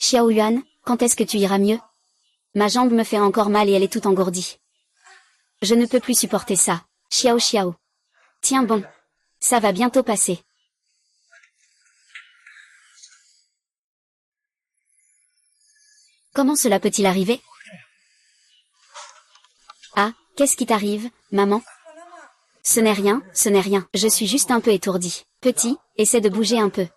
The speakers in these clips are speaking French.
Xiao Yuan, quand est-ce que tu iras mieux? Ma jambe me fait encore mal et elle est toute engourdie. Je ne peux plus supporter ça. Xiao Xiao. Tiens bon. Ça va bientôt passer. Comment cela peut-il arriver? Ah, qu'est-ce qui t'arrive, maman? Ce n'est rien, ce n'est rien. Je suis juste un peu étourdie. Petit, essaie de bouger un peu.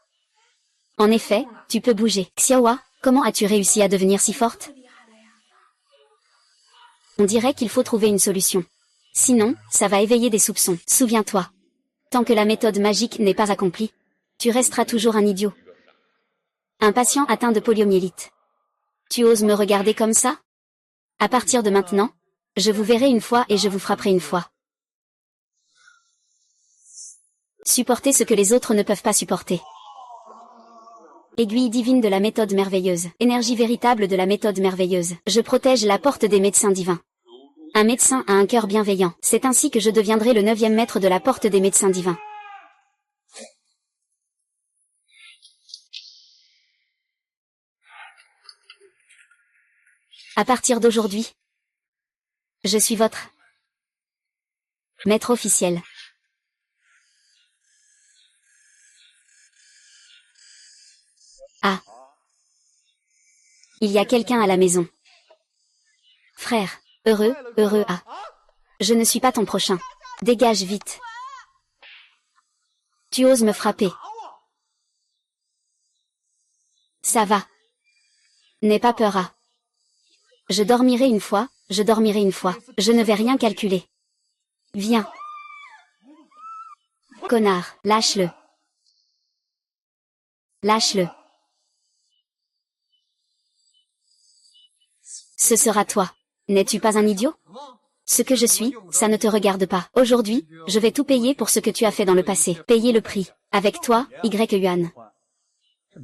En effet, tu peux bouger. Xiaohua, comment as-tu réussi à devenir si forte? On dirait qu'il faut trouver une solution. Sinon, ça va éveiller des soupçons. Souviens-toi. Tant que la méthode magique n'est pas accomplie, tu resteras toujours un idiot. Un patient atteint de poliomyélite. Tu oses me regarder comme ça? À partir de maintenant, je vous verrai une fois et je vous frapperai une fois. Supporter ce que les autres ne peuvent pas supporter. Aiguille divine de la méthode merveilleuse. Énergie véritable de la méthode merveilleuse. Je protège la porte des médecins divins. Un médecin a un cœur bienveillant. C'est ainsi que je deviendrai le 9e maître de la porte des médecins divins. À partir d'aujourd'hui, je suis votre maître officiel. Ah. Il y a quelqu'un à la maison. Frère, heureux, ah. Je ne suis pas ton prochain. Dégage vite. Tu oses me frapper. Ça va. N'aie pas peur, ah. Je dormirai une fois, je dormirai une fois. Je ne vais rien calculer. Viens. Connard, lâche-le. Lâche-le. Ce sera toi. N'es-tu pas un idiot? Ce que je suis, ça ne te regarde pas. Aujourd'hui, je vais tout payer pour ce que tu as fait dans le passé. Payer le prix. Avec toi, Yuan.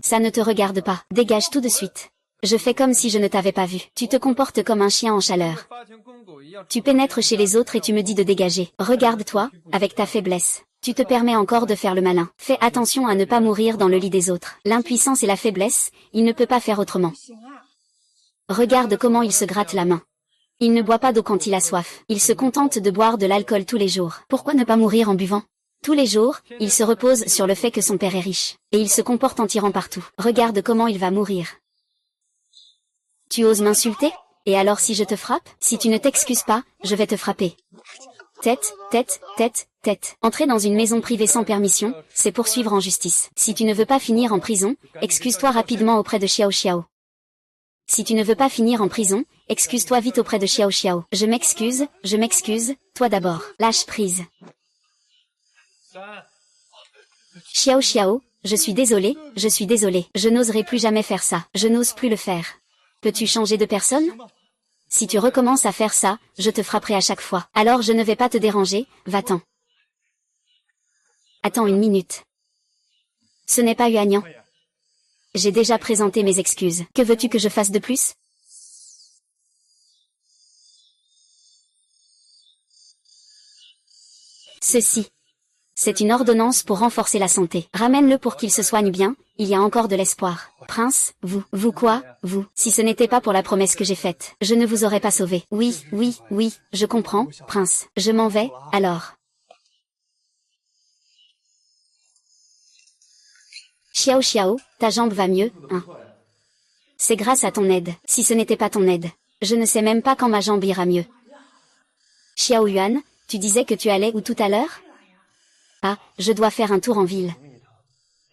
Ça ne te regarde pas. Dégage tout de suite. Je fais comme si je ne t'avais pas vu. Tu te comportes comme un chien en chaleur. Tu pénètres chez les autres et tu me dis de dégager. Regarde-toi, avec ta faiblesse. Tu te permets encore de faire le malin. Fais attention à ne pas mourir dans le lit des autres. L'impuissance et la faiblesse, il ne peut pas faire autrement. Regarde comment il se gratte la main. Il ne boit pas d'eau quand il a soif. Il se contente de boire de l'alcool tous les jours. Pourquoi ne pas mourir en buvant? Tous les jours, il se repose sur le fait que son père est riche. Et il se comporte en tirant partout. Regarde comment il va mourir. Tu oses m'insulter? Et alors si je te frappe? Si tu ne t'excuses pas, je vais te frapper. Tête, tête, tête, tête. Entrer dans une maison privée sans permission, c'est poursuivre en justice. Si tu ne veux pas finir en prison, excuse-toi rapidement auprès de Xiao Xiao. Si tu ne veux pas finir en prison, excuse-toi vite auprès de Xiao Xiao. Je m'excuse, toi d'abord. Lâche prise. Xiao Xiao, je suis désolé. Je n'oserai plus jamais faire ça. Je n'ose plus le faire. Peux-tu changer de personne? Si tu recommences à faire ça, je te frapperai à chaque fois. Alors je ne vais pas te déranger, va-t'en. Attends une minute. Ce n'est pas Yuanian. J'ai déjà présenté mes excuses. Que veux-tu que je fasse de plus? Ceci. C'est une ordonnance pour renforcer la santé. Ramène-le pour qu'il se soigne bien, il y a encore de l'espoir. Prince, vous quoi, vous? Si ce n'était pas pour la promesse que j'ai faite, je ne vous aurais pas sauvé. Oui, je comprends, prince. Je m'en vais, alors. Xiao Xiao, ta jambe va mieux, hein? C'est grâce à ton aide. Si ce n'était pas ton aide, je ne sais même pas quand ma jambe ira mieux. Xiao Yuan, tu disais que tu allais où tout à l'heure? Ah, je dois faire un tour en ville.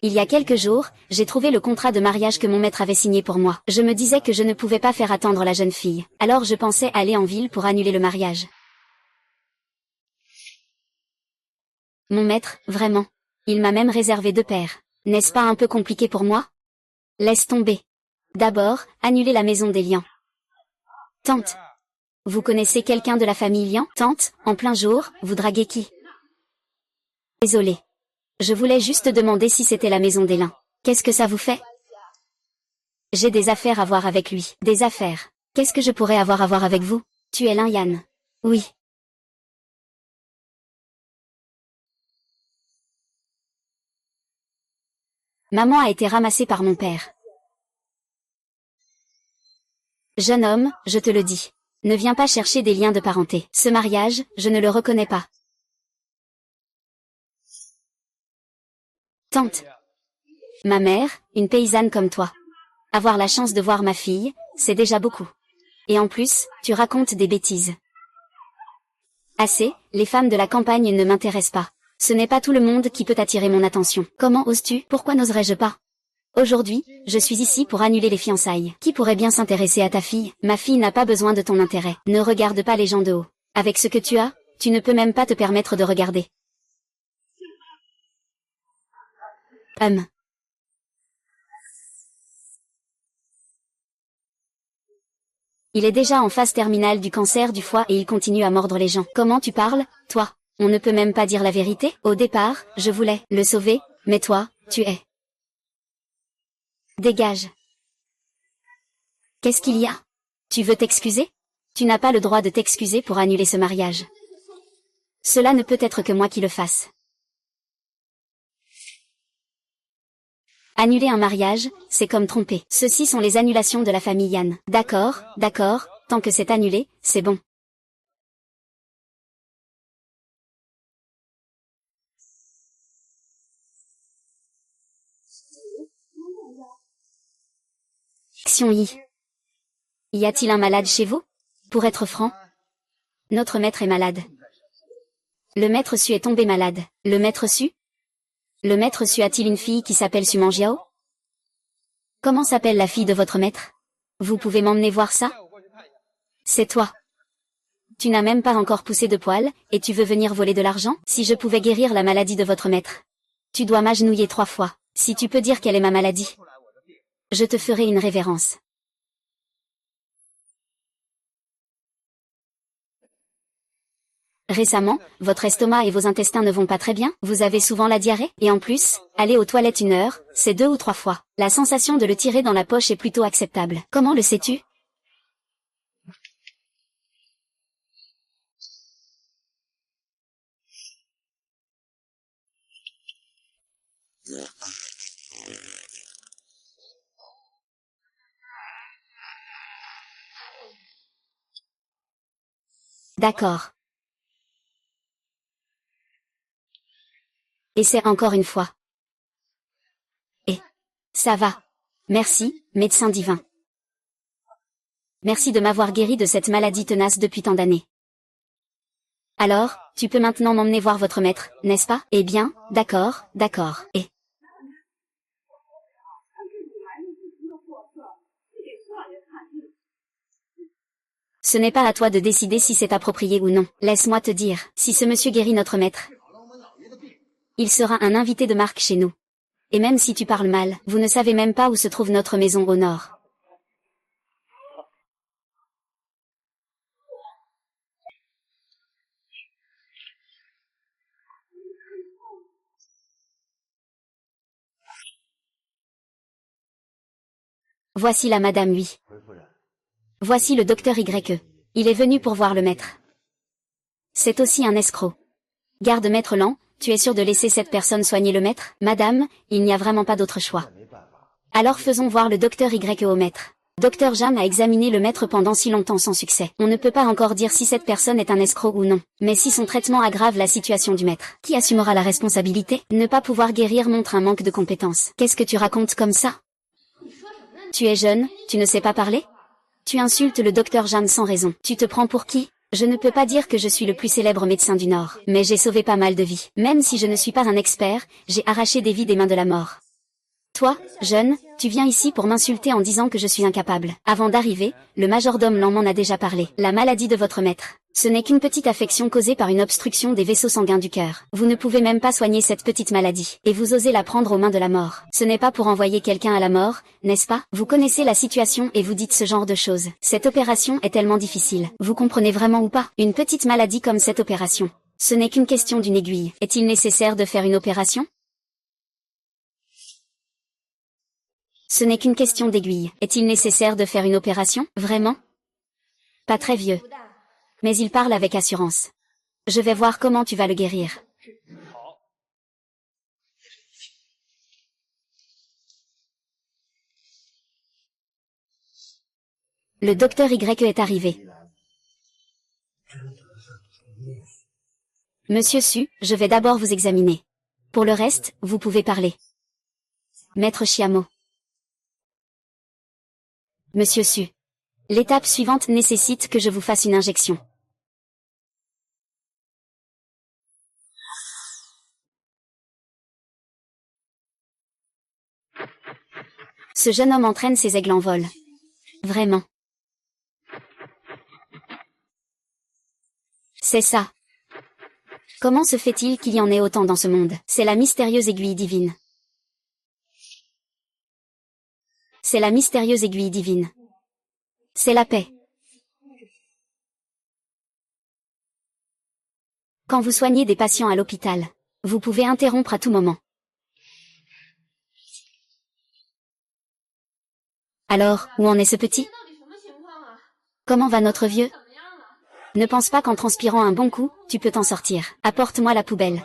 Il y a quelques jours, j'ai trouvé le contrat de mariage que mon maître avait signé pour moi. Je me disais que je ne pouvais pas faire attendre la jeune fille. Alors je pensais aller en ville pour annuler le mariage. Mon maître, vraiment. Il m'a même réservé 2 paires. N'est-ce pas un peu compliqué pour moi? Laisse tomber. D'abord, annuler la maison des Lians. Tante. Vous connaissez quelqu'un de la famille Lian? Tante, en plein jour, vous draguez qui? Désolé. Je voulais juste demander si c'était la maison des Lin. Qu'est-ce que ça vous fait? J'ai des affaires à voir avec lui. Des affaires. Qu'est-ce que je pourrais avoir à voir avec vous? Tu es Lin Yan. Oui. Maman a été ramassée par mon père. Jeune homme, je te le dis. Ne viens pas chercher des liens de parenté. Ce mariage, je ne le reconnais pas. Tante. Ma mère, une paysanne comme toi. Avoir la chance de voir ma fille, c'est déjà beaucoup. Et en plus, tu racontes des bêtises. Assez, les femmes de la campagne ne m'intéressent pas. Ce n'est pas tout le monde qui peut attirer mon attention. Comment oses-tu? Pourquoi n'oserais-je pas? Aujourd'hui, je suis ici pour annuler les fiançailles. Qui pourrait bien s'intéresser à ta fille? Ma fille n'a pas besoin de ton intérêt. Ne regarde pas les gens de haut. Avec ce que tu as, tu ne peux même pas te permettre de regarder. Il est déjà en phase terminale du cancer du foie et il continue à mordre les gens. Comment tu parles, toi? On ne peut même pas dire la vérité? Au départ, je voulais le sauver, mais toi, tu es... Dégage. Qu'est-ce qu'il y a? Tu veux t'excuser? Tu n'as pas le droit de t'excuser pour annuler ce mariage. Cela ne peut être que moi qui le fasse. Annuler un mariage, c'est comme tromper. Ceux-ci sont les annulations de la famille Yann. D'accord, d'accord, tant que c'est annulé, c'est bon. Action Y. Y a-t-il un malade chez vous? Pour être franc, notre maître est malade. Le maître Su est tombé malade. Le maître Su? Le maître Su a-t-il une fille qui s'appelle Su Mangiao? Comment s'appelle la fille de votre maître? Vous pouvez m'emmener voir ça? C'est toi. Tu n'as même pas encore poussé de poils, et tu veux venir voler de l'argent? Si je pouvais guérir la maladie de votre maître. Tu dois m'agenouiller 3 fois. Si tu peux dire quelle est ma maladie, je te ferai une révérence. Récemment, votre estomac et vos intestins ne vont pas très bien, vous avez souvent la diarrhée, et en plus, aller aux toilettes 1 heure, c'est 2 ou 3 fois. La sensation de le tirer dans la poche est plutôt acceptable. Comment le sais-tu? D'accord. Essaie encore une fois. Et ça va. Merci, médecin divin. Merci de m'avoir guéri de cette maladie tenace depuis tant d'années. Alors, tu peux maintenant m'emmener voir votre maître, n'est-ce pas? Eh bien, d'accord, d'accord. Et ce n'est pas à toi de décider si c'est approprié ou non. Laisse-moi te dire, si ce monsieur guérit notre maître, il sera un invité de marque chez nous. Et même si tu parles mal, vous ne savez même pas où se trouve notre maison au nord. Voici la madame oui. Voici le docteur Y. Il est venu pour voir le maître. C'est aussi un escroc. Garde maître Lent, tu es sûr de laisser cette personne soigner le maître? Madame, il n'y a vraiment pas d'autre choix. Alors faisons voir le docteur Y au maître. Docteur Jam a examiné le maître pendant si longtemps sans succès. On ne peut pas encore dire si cette personne est un escroc ou non. Mais si son traitement aggrave la situation du maître, qui assumera la responsabilité? Ne pas pouvoir guérir montre un manque de compétences. Qu'est-ce que tu racontes comme ça? Tu es jeune, tu ne sais pas parler? Tu insultes le docteur Jam sans raison. Tu te prends pour qui? Je ne peux pas dire que je suis le plus célèbre médecin du Nord, mais j'ai sauvé pas mal de vies. Même si je ne suis pas un expert, j'ai arraché des vies des mains de la mort. Toi, jeune, tu viens ici pour m'insulter en disant que je suis incapable. Avant d'arriver, le majordome Lan m'en a déjà parlé. La maladie de votre maître. Ce n'est qu'une petite affection causée par une obstruction des vaisseaux sanguins du cœur. Vous ne pouvez même pas soigner cette petite maladie. Et vous osez la prendre aux mains de la mort. Ce n'est pas pour envoyer quelqu'un à la mort, n'est-ce pas? Vous connaissez la situation et vous dites ce genre de choses. Cette opération est tellement difficile. Vous comprenez vraiment ou pas? Une petite maladie comme cette opération. Ce n'est qu'une question d'une aiguille. Est-il nécessaire de faire une opération? Ce n'est qu'une question d'aiguille. Est-il nécessaire de faire une opération? Vraiment? Pas très vieux. Mais il parle avec assurance. Je vais voir comment tu vas le guérir. Le docteur Y est arrivé. Monsieur Su, je vais d'abord vous examiner. Pour le reste, vous pouvez parler. Maître Chiamo. Monsieur Su. L'étape suivante nécessite que je vous fasse une injection. Ce jeune homme entraîne ses aigles en vol. Vraiment. C'est ça. Comment se fait-il qu'il y en ait autant dans ce monde? C'est la mystérieuse aiguille divine. C'est la mystérieuse aiguille divine. C'est la paix. Quand vous soignez des patients à l'hôpital, vous pouvez interrompre à tout moment. Alors, où en est ce petit? Comment va notre vieux? Ne pense pas qu'en transpirant un bon coup, tu peux t'en sortir. Apporte-moi la poubelle.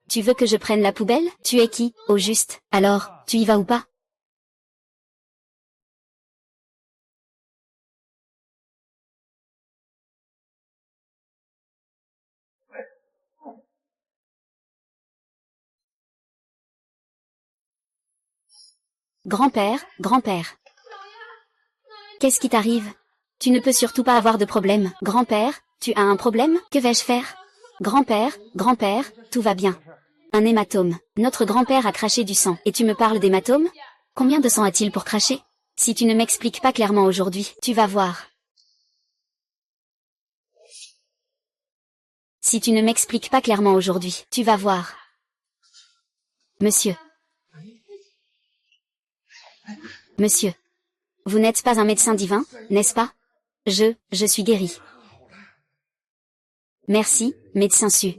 Tu veux que je prenne la poubelle? Tu es qui, au juste? Alors, tu y vas ou pas? Grand-père, grand-père. Qu'est-ce qui t'arrive? Tu ne peux surtout pas avoir de problème. Grand-père, tu as un problème? Que vais-je faire? Grand-père, grand-père, tout va bien. Un hématome. Notre grand-père a craché du sang. Et tu me parles d'hématome? Combien de sang a-t-il pour cracher? Si tu ne m'expliques pas clairement aujourd'hui, tu vas voir. Si tu ne m'expliques pas clairement aujourd'hui, tu vas voir. Monsieur. Monsieur. Vous n'êtes pas un médecin divin, n'est-ce pas? Je suis guéri. Merci, médecin Su.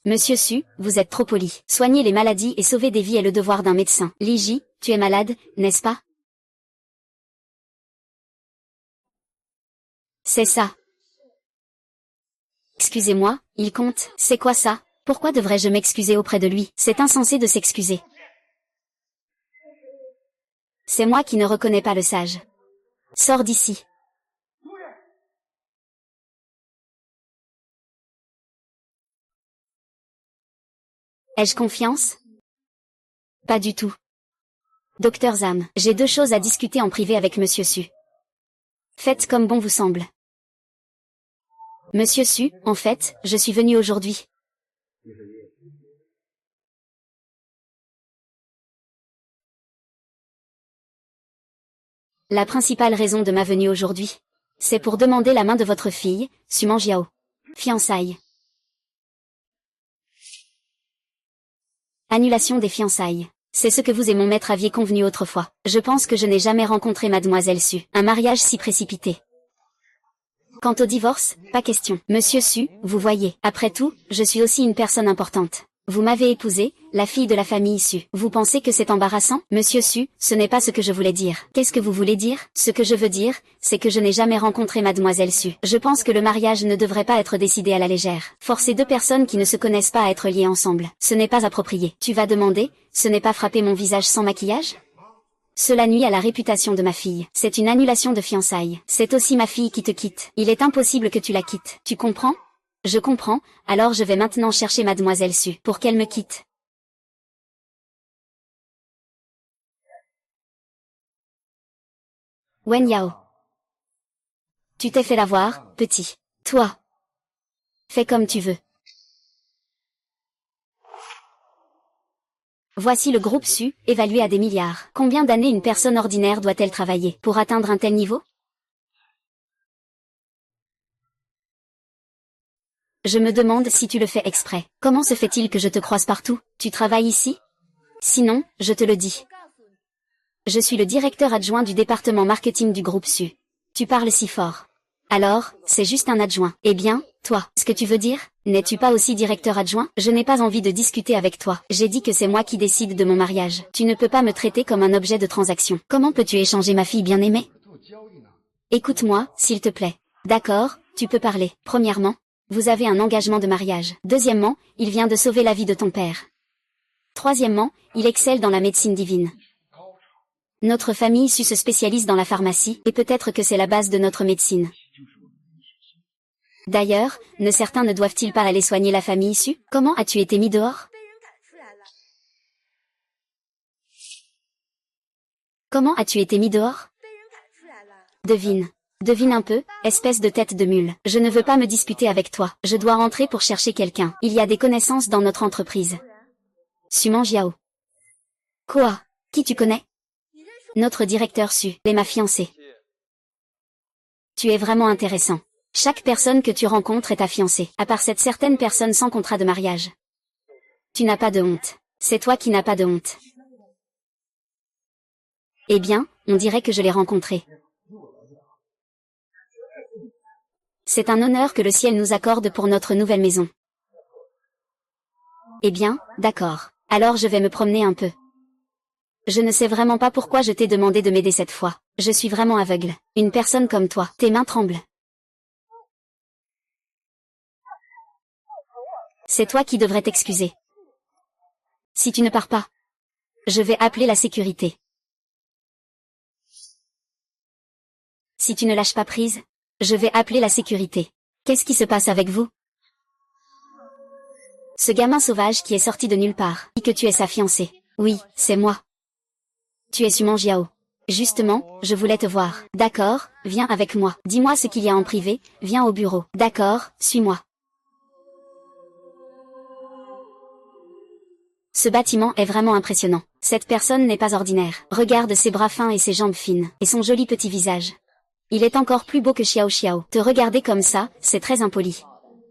Monsieur Su, vous êtes trop poli. Soigner les maladies et sauver des vies est le devoir d'un médecin. Liji, tu es malade, n'est-ce pas? C'est ça. Excusez-moi, il compte. C'est quoi ça? Pourquoi devrais-je m'excuser auprès de lui? C'est insensé de s'excuser. C'est moi qui ne reconnais pas le sage. Sors d'ici. Ai-je confiance? Pas du tout. Docteur Zam, j'ai deux choses à discuter en privé avec Monsieur Su. Faites comme bon vous semble. Monsieur Su, en fait, je suis venu aujourd'hui. La principale raison de ma venue aujourd'hui, c'est pour demander la main de votre fille, Su Manjiao. Fiançailles. Annulation des fiançailles. C'est ce que vous et mon maître aviez convenu autrefois. Je pense que je n'ai jamais rencontré mademoiselle Su. Un mariage si précipité. Quant au divorce, pas question. Monsieur Su, vous voyez, après tout, je suis aussi une personne importante. Vous m'avez épousée, la fille de la famille Su. Vous pensez que c'est embarrassant? Monsieur Su, ce n'est pas ce que je voulais dire. Qu'est-ce que vous voulez dire? Ce que je veux dire, c'est que je n'ai jamais rencontré mademoiselle Su. Je pense que le mariage ne devrait pas être décidé à la légère. Forcer deux personnes qui ne se connaissent pas à être liées ensemble, ce n'est pas approprié. Tu vas demander, ce n'est pas frapper mon visage sans maquillage? Cela nuit à la réputation de ma fille. C'est une annulation de fiançailles. C'est aussi ma fille qui te quitte. Il est impossible que tu la quittes. Tu comprends? Je comprends, alors je vais maintenant chercher mademoiselle Su pour qu'elle me quitte. Wen Yao. Tu t'es fait l'avoir, petit. Toi. Fais comme tu veux. Voici le groupe Su, évalué à des milliards. Combien d'années une personne ordinaire doit-elle travailler pour atteindre un tel niveau? Je me demande si tu le fais exprès. Comment se fait-il que je te croise partout? Tu travailles ici? Sinon, je te le dis. Je suis le directeur adjoint du département marketing du groupe Su. Tu parles si fort. Alors, c'est juste un adjoint. Eh bien, toi, ce que tu veux dire, n'es-tu pas aussi directeur adjoint? Je n'ai pas envie de discuter avec toi. J'ai dit que c'est moi qui décide de mon mariage. Tu ne peux pas me traiter comme un objet de transaction. Comment peux-tu échanger ma fille bien-aimée? Écoute-moi, s'il te plaît. D'accord, tu peux parler. Premièrement, vous avez un engagement de mariage. Deuxièmement, il vient de sauver la vie de ton père. Troisièmement, il excelle dans la médecine divine. Notre famille issue se spécialise dans la pharmacie, et peut-être que c'est la base de notre médecine. D'ailleurs, certains ne doivent-ils pas aller soigner la famille issue? Comment as-tu été mis dehors? Comment as-tu été mis dehors? Devine. Devine un peu, espèce de tête de mule. Je ne veux pas me disputer avec toi. Je dois rentrer pour chercher quelqu'un. Il y a des connaissances dans notre entreprise. Suman Jiao. Quoi? Qui tu connais? Notre directeur Su est ma fiancée. Tu es vraiment intéressant. Chaque personne que tu rencontres est ta fiancée, à part cette certaine personne sans contrat de mariage. Tu n'as pas de honte. C'est toi qui n'as pas de honte. Eh bien, on dirait que je l'ai rencontré. C'est un honneur que le ciel nous accorde pour notre nouvelle maison. Eh bien, d'accord. Alors je vais me promener un peu. Je ne sais vraiment pas pourquoi je t'ai demandé de m'aider cette fois. Je suis vraiment aveugle. Une personne comme toi, tes mains tremblent. C'est toi qui devrais t'excuser. Si tu ne pars pas, je vais appeler la sécurité. Si tu ne lâches pas prise, je vais appeler la sécurité. Qu'est-ce qui se passe avec vous? Ce gamin sauvage qui est sorti de nulle part, dit que tu es sa fiancée. Oui, c'est moi. Tu es Suman Jiao. Justement, je voulais te voir. D'accord, viens avec moi. Dis-moi ce qu'il y a en privé, viens au bureau. D'accord, suis-moi. Ce bâtiment est vraiment impressionnant. Cette personne n'est pas ordinaire. Regarde ses bras fins et ses jambes fines, et son joli petit visage. Il est encore plus beau que Xiao Xiao. Te regarder comme ça, c'est très impoli.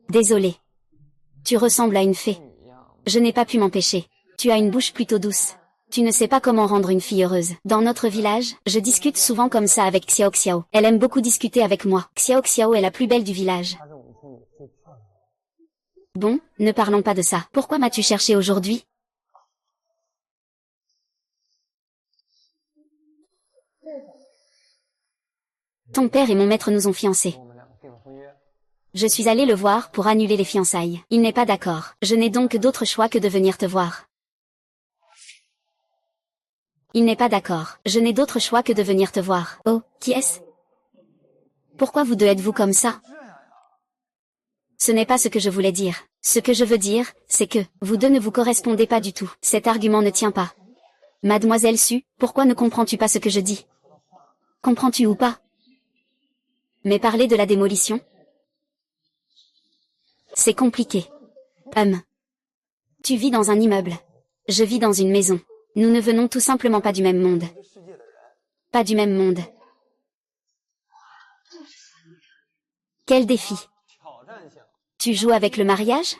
Désolé. Tu ressembles à une fée. Je n'ai pas pu m'empêcher. Tu as une bouche plutôt douce. Tu ne sais pas comment rendre une fille heureuse. Dans notre village, je discute souvent comme ça avec Xiao Xiao. Elle aime beaucoup discuter avec moi. Xiao Xiao est la plus belle du village. Bon, ne parlons pas de ça. Pourquoi m'as-tu cherché aujourd'hui? Ton père et mon maître nous ont fiancés. Je suis allé le voir pour annuler les fiançailles. Il n'est pas d'accord. Je n'ai donc d'autre choix que de venir te voir. Il n'est pas d'accord. Je n'ai d'autre choix que de venir te voir. Oh, qui est-ce? Pourquoi vous deux êtes-vous comme ça? Ce n'est pas ce que je voulais dire. Ce que je veux dire, c'est que, vous deux ne vous correspondez pas du tout. Cet argument ne tient pas. Mademoiselle Su, pourquoi ne comprends-tu pas ce que je dis? Comprends-tu ou pas? Mais parler de la démolition? C'est compliqué. Tu vis dans un immeuble. Je vis dans une maison. Nous ne venons tout simplement pas du même monde. Pas du même monde. Quel défi? Tu joues avec le mariage?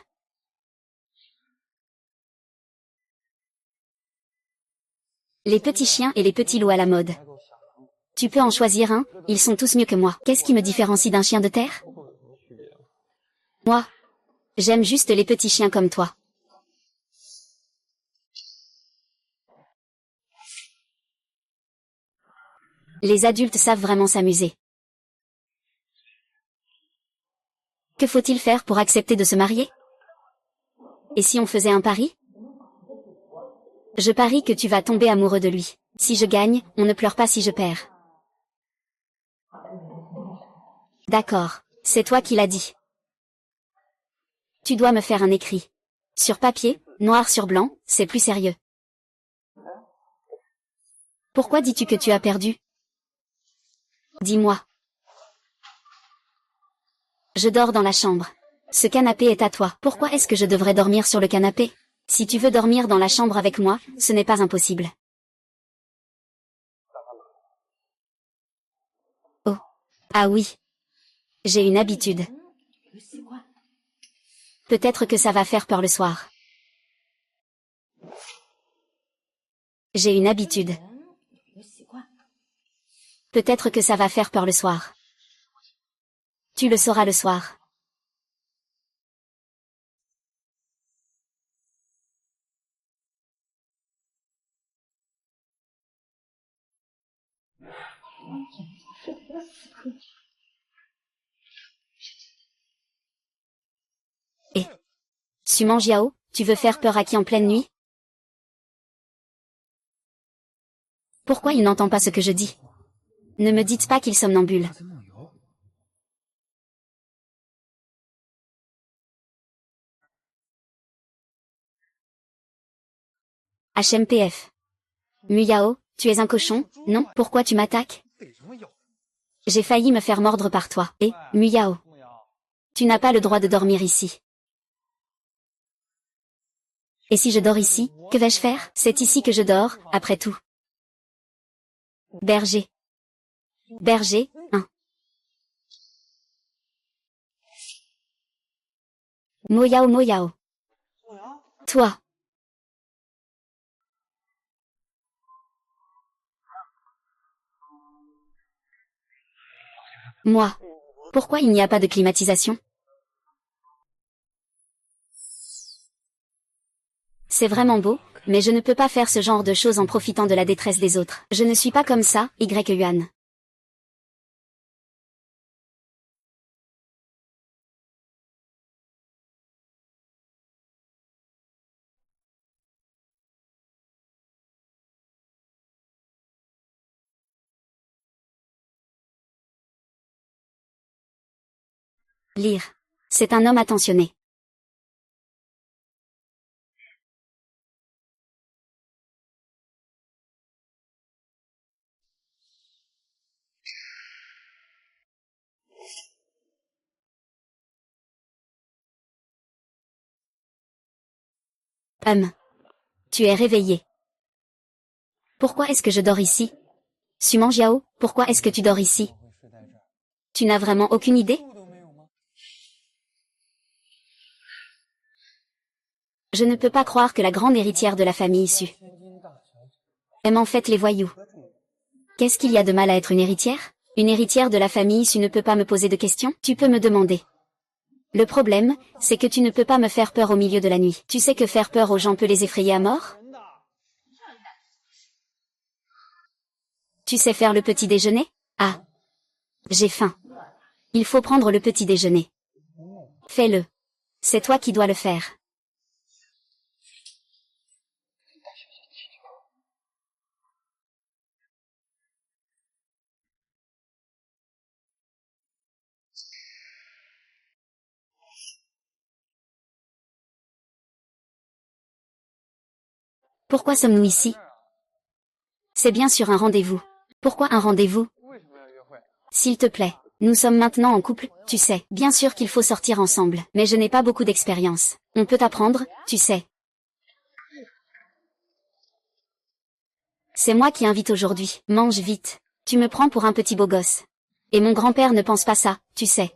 Les petits chiens et les petits loups à la mode. Tu peux en choisir un, ils sont tous mieux que moi. Qu'est-ce qui me différencie d'un chien de terre? Moi, j'aime juste les petits chiens comme toi. Les adultes savent vraiment s'amuser. Que faut-il faire pour accepter de se marier? Et si on faisait un pari? Je parie que tu vas tomber amoureux de lui. Si je gagne, on ne pleure pas si je perds. D'accord, c'est toi qui l'as dit. Tu dois me faire un écrit. Sur papier, noir sur blanc, c'est plus sérieux. Pourquoi dis-tu que tu as perdu? Dis-moi. Je dors dans la chambre. Ce canapé est à toi. Pourquoi est-ce que je devrais dormir sur le canapé? Si tu veux dormir dans la chambre avec moi, ce n'est pas impossible. Oh. Ah oui. J'ai une habitude. Peut-être que ça va faire peur le soir. J'ai une habitude. Peut-être que ça va faire peur le soir. Tu le sauras le soir. Et Suman Jiao, tu veux faire peur à qui en pleine nuit? Pourquoi il n'entend pas ce que je dis? Ne me dites pas qu'il somnambule. HMPF. Muyao, tu es un cochon, non? Pourquoi tu m'attaques? J'ai failli me faire mordre par toi. Et, Muyao, tu n'as pas le droit de dormir ici. Et si je dors ici, que vais-je faire? C'est ici que je dors, après tout. Berger. Berger, hein. Moyao Moyao. Toi. Moi. Pourquoi il n'y a pas de climatisation? C'est vraiment beau, mais je ne peux pas faire ce genre de choses en profitant de la détresse des autres. Je ne suis pas comme ça, Yuan. Lire. C'est un homme attentionné. Tu es réveillé. Pourquoi est-ce que je dors ici? Suman Jiao, pourquoi est-ce que tu dors ici? Tu n'as vraiment aucune idée? Je ne peux pas croire que la grande héritière de la famille Su aime en fait les voyous. Qu'est-ce qu'il y a de mal à être une héritière? Une héritière de la famille Su ne peut pas me poser de questions? Tu peux me demander. Le problème, c'est que tu ne peux pas me faire peur au milieu de la nuit. Tu sais que faire peur aux gens peut les effrayer à mort? Tu sais faire le petit déjeuner? Ah. J'ai faim. Il faut prendre le petit déjeuner. Fais-le. C'est toi qui dois le faire. Pourquoi sommes-nous ici? C'est bien sûr un rendez-vous. Pourquoi un rendez-vous? S'il te plaît. Nous sommes maintenant en couple, tu sais. Bien sûr qu'il faut sortir ensemble, mais je n'ai pas beaucoup d'expérience. On peut apprendre, tu sais. C'est moi qui invite aujourd'hui. Mange vite. Tu me prends pour un petit beau gosse. Et mon grand-père ne pense pas ça, tu sais.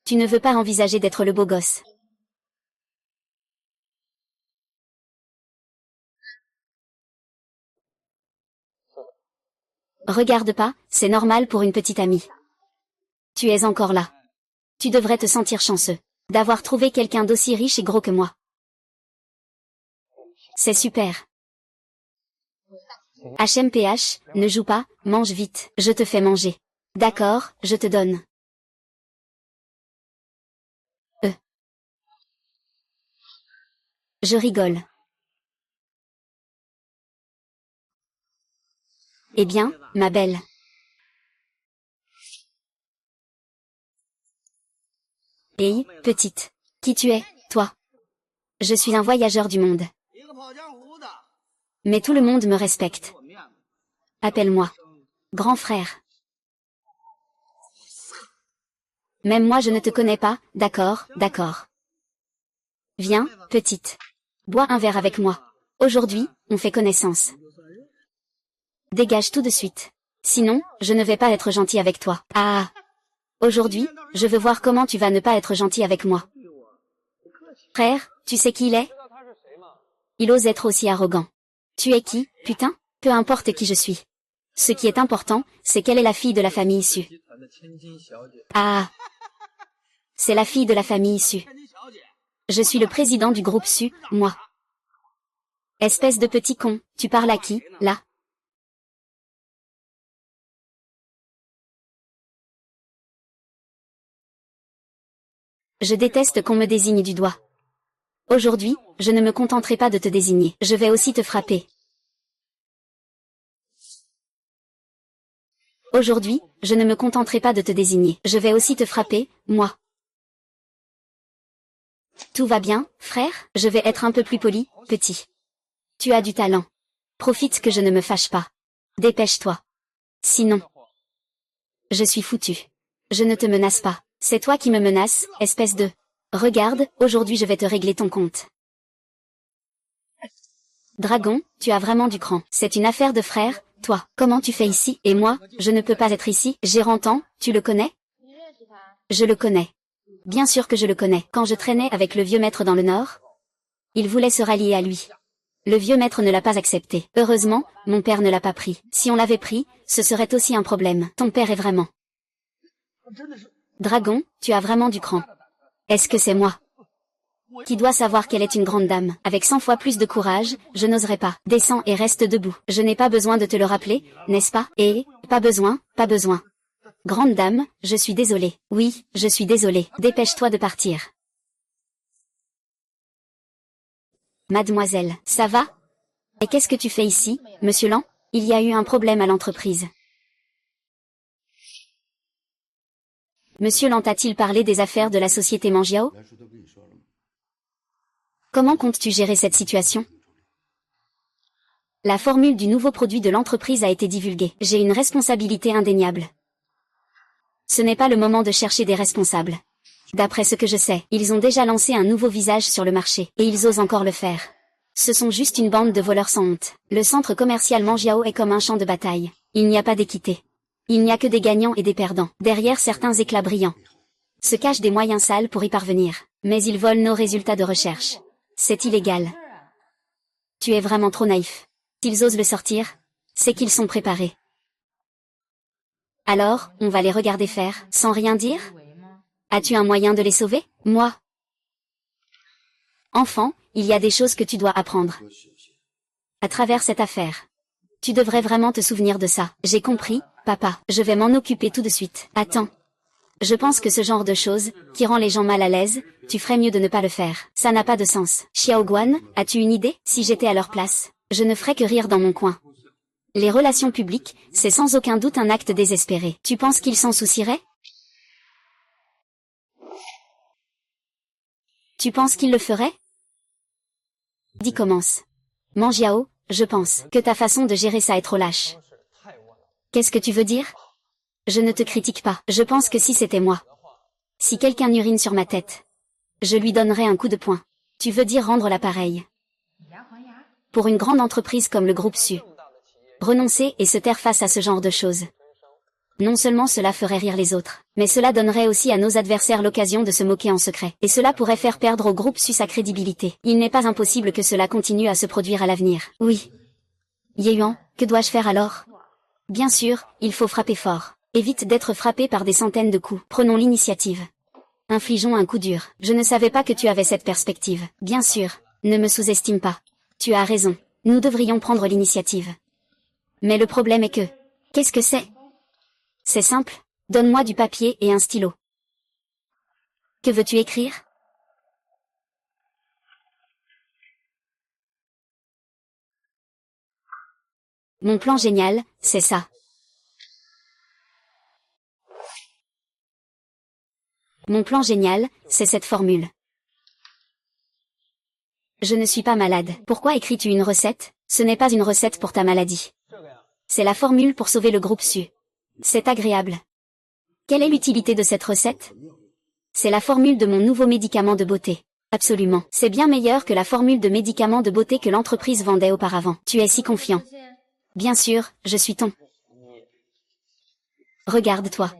Tu ne veux pas envisager d'être le beau gosse. Regarde pas, c'est normal pour une petite amie. Tu es encore là. Tu devrais te sentir chanceux d'avoir trouvé quelqu'un d'aussi riche et gros que moi. C'est super. HMPH, ne joue pas, mange vite, je te fais manger. D'accord, je te donne. Je rigole. Eh bien, ma belle. Hey, petite. Qui tu es, toi? Je suis un voyageur du monde. Mais tout le monde me respecte. Appelle-moi. Grand frère. Même moi je ne te connais pas, d'accord, d'accord. Viens, petite. Bois un verre avec moi. Aujourd'hui, on fait connaissance. Dégage tout de suite. Sinon, je ne vais pas être gentil avec toi. Ah. Aujourd'hui, je veux voir comment tu vas ne pas être gentil avec moi. Frère, tu sais qui il est? Il ose être aussi arrogant. Tu es qui, putain? Peu importe qui je suis. Ce qui est important, c'est qu'elle est la fille de la famille issue. Ah. C'est la fille de la famille issue. Je suis le président du groupe Su, moi. Espèce de petit con, tu parles à qui, là? Je déteste qu'on me désigne du doigt. Aujourd'hui, je ne me contenterai pas de te désigner. Je vais aussi te frapper. Aujourd'hui, je ne me contenterai pas de te désigner. Je vais aussi te frapper, moi. Tout va bien, frère? Je vais être un peu plus poli, petit. Tu as du talent. Profite que je ne me fâche pas. Dépêche-toi. Sinon, je suis foutu. Je ne te menace pas. C'est toi qui me menaces, espèce de... Regarde, aujourd'hui je vais te régler ton compte. Dragon, tu as vraiment du cran. C'est une affaire de frère, toi. Comment tu fais ici? Et moi, je ne peux pas être ici. Gérantan, tu le connais? Je le connais. Bien sûr que je le connais. Quand je traînais avec le vieux maître dans le Nord, il voulait se rallier à lui. Le vieux maître ne l'a pas accepté. Heureusement, mon père ne l'a pas pris. Si on l'avait pris, ce serait aussi un problème. Ton père est vraiment... Dragon, tu as vraiment du cran. Est-ce que c'est moi qui dois savoir qu'elle est une grande dame? Avec 100 fois plus de courage, je n'oserais pas. Descends et reste debout. Je n'ai pas besoin de te le rappeler, n'est-ce pas? Et, pas besoin, pas besoin. Grande dame, je suis désolée. Oui, je suis désolée. Dépêche-toi de partir. Mademoiselle, ça va? Et qu'est-ce que tu fais ici, monsieur Lan? Il y a eu un problème à l'entreprise. Monsieur Lan t'a-t-il parlé des affaires de la société Mangiao? Comment comptes-tu gérer cette situation? La formule du nouveau produit de l'entreprise a été divulguée. J'ai une responsabilité indéniable. Ce n'est pas le moment de chercher des responsables. D'après ce que je sais, ils ont déjà lancé un nouveau visage sur le marché, et ils osent encore le faire. Ce sont juste une bande de voleurs sans honte. Le centre commercial Mangiao est comme un champ de bataille. Il n'y a pas d'équité. Il n'y a que des gagnants et des perdants. Derrière certains éclats brillants se cachent des moyens sales pour y parvenir. Mais ils volent nos résultats de recherche. C'est illégal. Tu es vraiment trop naïf. S'ils osent le sortir, c'est qu'ils sont préparés. Alors, on va les regarder faire, sans rien dire? As-tu un moyen de les sauver? Moi? Enfant, il y a des choses que tu dois apprendre. À travers cette affaire. Tu devrais vraiment te souvenir de ça. J'ai compris, papa. Je vais m'en occuper tout de suite. Attends. Je pense que ce genre de choses, qui rend les gens mal à l'aise, tu ferais mieux de ne pas le faire. Ça n'a pas de sens. Xiao Guan, as-tu une idée? Si j'étais à leur place, je ne ferais que rire dans mon coin. Les relations publiques, c'est sans aucun doute un acte désespéré. Tu penses qu'ils s'en soucieraient? Tu penses qu'ils le feraient? Dis commence. Mangiao, je pense que ta façon de gérer ça est trop lâche. Qu'est-ce que tu veux dire? Je ne te critique pas. Je pense que si c'était moi. Si quelqu'un urine sur ma tête, je lui donnerais un coup de poing. Tu veux dire rendre l'appareil? Pour une grande entreprise comme le groupe Su, renoncer et se taire face à ce genre de choses. Non seulement cela ferait rire les autres, mais cela donnerait aussi à nos adversaires l'occasion de se moquer en secret. Et cela pourrait faire perdre au groupe Su sa crédibilité. Il n'est pas impossible que cela continue à se produire à l'avenir. Oui. Yeyuan, que dois-je faire alors? Bien sûr, il faut frapper fort. Évite d'être frappé par des centaines de coups. Prenons l'initiative. Infligeons un coup dur. Je ne savais pas que tu avais cette perspective. Bien sûr, ne me sous-estime pas. Tu as raison. Nous devrions prendre l'initiative. Mais le problème est que... Qu'est-ce que c'est? C'est simple. Donne-moi du papier et un stylo. Que veux-tu écrire? Mon plan génial, c'est ça. Mon plan génial, c'est cette formule. Je ne suis pas malade. Pourquoi écris-tu une recette? Ce n'est pas une recette pour ta maladie. C'est la formule pour sauver le groupe Su. C'est agréable. Quelle est l'utilité de cette recette? C'est la formule de mon nouveau médicament de beauté. Absolument. C'est bien meilleur que la formule de médicament de beauté que l'entreprise vendait auparavant. Tu es si confiant. Bien sûr, je suis ton. Regarde-toi.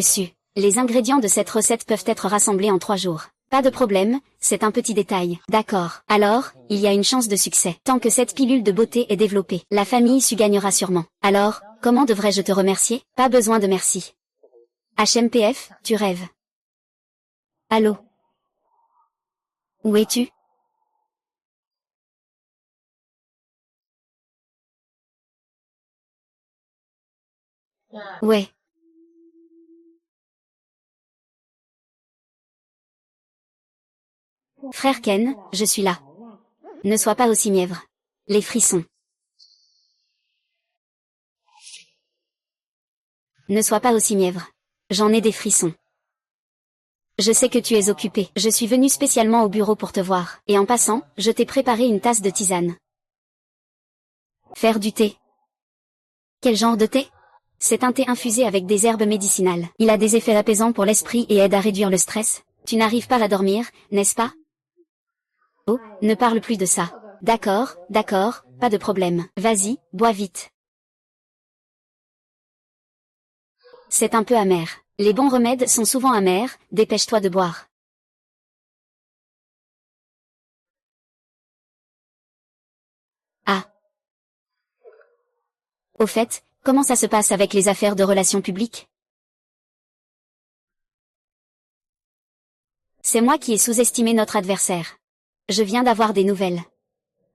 Su. Les ingrédients de cette recette peuvent être rassemblés en 3 jours. Pas de problème, c'est un petit détail. D'accord. Alors, il y a une chance de succès. Tant que cette pilule de beauté est développée, la famille Su gagnera sûrement. Alors, comment devrais-je te remercier? Pas besoin de merci. HMPF, tu rêves. Allô? Où es-tu? Ouais. Frère Ken, je suis là. Ne sois pas aussi mièvre. Les frissons. Ne sois pas aussi mièvre. J'en ai des frissons. Je sais que tu es occupé. Je suis venue spécialement au bureau pour te voir. Et en passant, je t'ai préparé une tasse de tisane. Faire du thé. Quel genre de thé? C'est un thé infusé avec des herbes médicinales. Il a des effets apaisants pour l'esprit et aide à réduire le stress. Tu n'arrives pas à dormir, n'est-ce pas? Oh, ne parle plus de ça. D'accord, d'accord, pas de problème. Vas-y, bois vite. C'est un peu amer. Les bons remèdes sont souvent amers, dépêche-toi de boire. Ah. Au fait, comment ça se passe avec les affaires de relations publiques? C'est moi qui ai sous-estimé notre adversaire. Je viens d'avoir des nouvelles.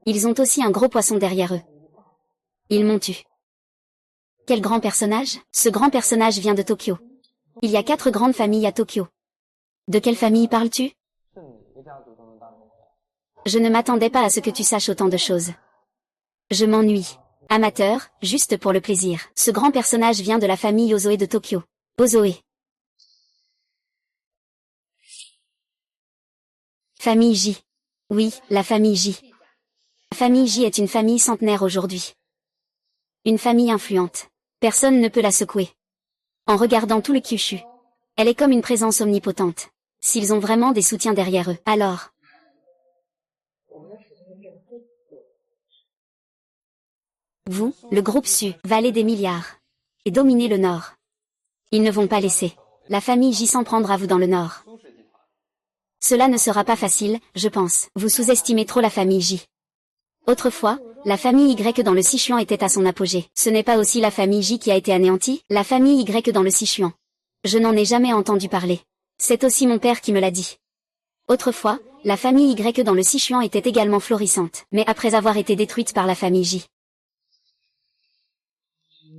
Ils ont aussi un gros poisson derrière eux. Ils m'ont tué. Quel grand personnage? Ce grand personnage vient de Tokyo. Il y a 4 grandes familles à Tokyo. De quelle famille parles-tu? Je ne m'attendais pas à ce que tu saches autant de choses. Je m'ennuie. Amateur, juste pour le plaisir. Ce grand personnage vient de la famille Ozoe de Tokyo. Ozoe. Famille J. Oui, la famille J. La famille J est une famille centenaire aujourd'hui. Une famille influente. Personne ne peut la secouer. En regardant tout le Kyushu. Elle est comme une présence omnipotente. S'ils ont vraiment des soutiens derrière eux, alors... Vous, le groupe Su, valez des milliards. Et dominez le Nord. Ils ne vont pas laisser la famille J s'en prendre à vous dans le Nord. Cela ne sera pas facile, je pense. Vous sous-estimez trop la famille J. Autrefois, la famille Y dans le Sichuan était à son apogée. Ce n'est pas aussi la famille J qui a été anéantie, la famille Y dans le Sichuan. Je n'en ai jamais entendu parler. C'est aussi mon père qui me l'a dit. Autrefois, la famille Y dans le Sichuan était également florissante, mais après avoir été détruite par la famille J.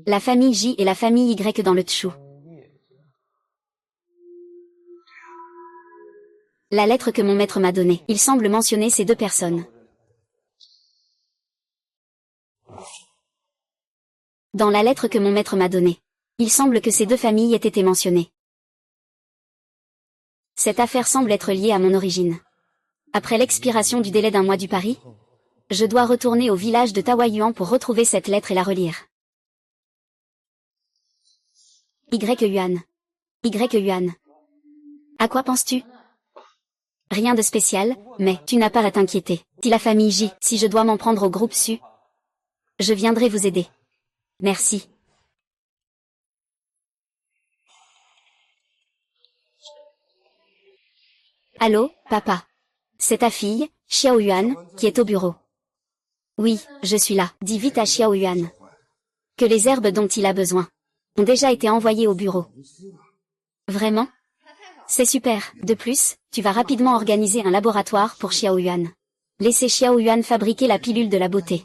La famille J et la famille Y dans le Tshu. La lettre que mon maître m'a donnée, il semble mentionner ces 2 personnes. Dans la lettre que mon maître m'a donnée, il semble que ces 2 familles aient été mentionnées. Cette affaire semble être liée à mon origine. Après l'expiration du délai d'1 mois du pari, je dois retourner au village de Taoyuan pour retrouver cette lettre et la relire. Yuan. Yuan. À quoi penses-tu? Rien de spécial, mais tu n'as pas à t'inquiéter. Si la famille J, si je dois m'en prendre au groupe Su, je viendrai vous aider. Merci. Allô, papa. C'est ta fille, Xiao Yuan, qui est au bureau. Oui, je suis là. Dis vite à Xiao Yuan que les herbes dont il a besoin ont déjà été envoyées au bureau. Vraiment? C'est super. De plus, tu vas rapidement organiser un laboratoire pour Xiao Yuan. Laissez Xiao Yuan fabriquer la pilule de la beauté.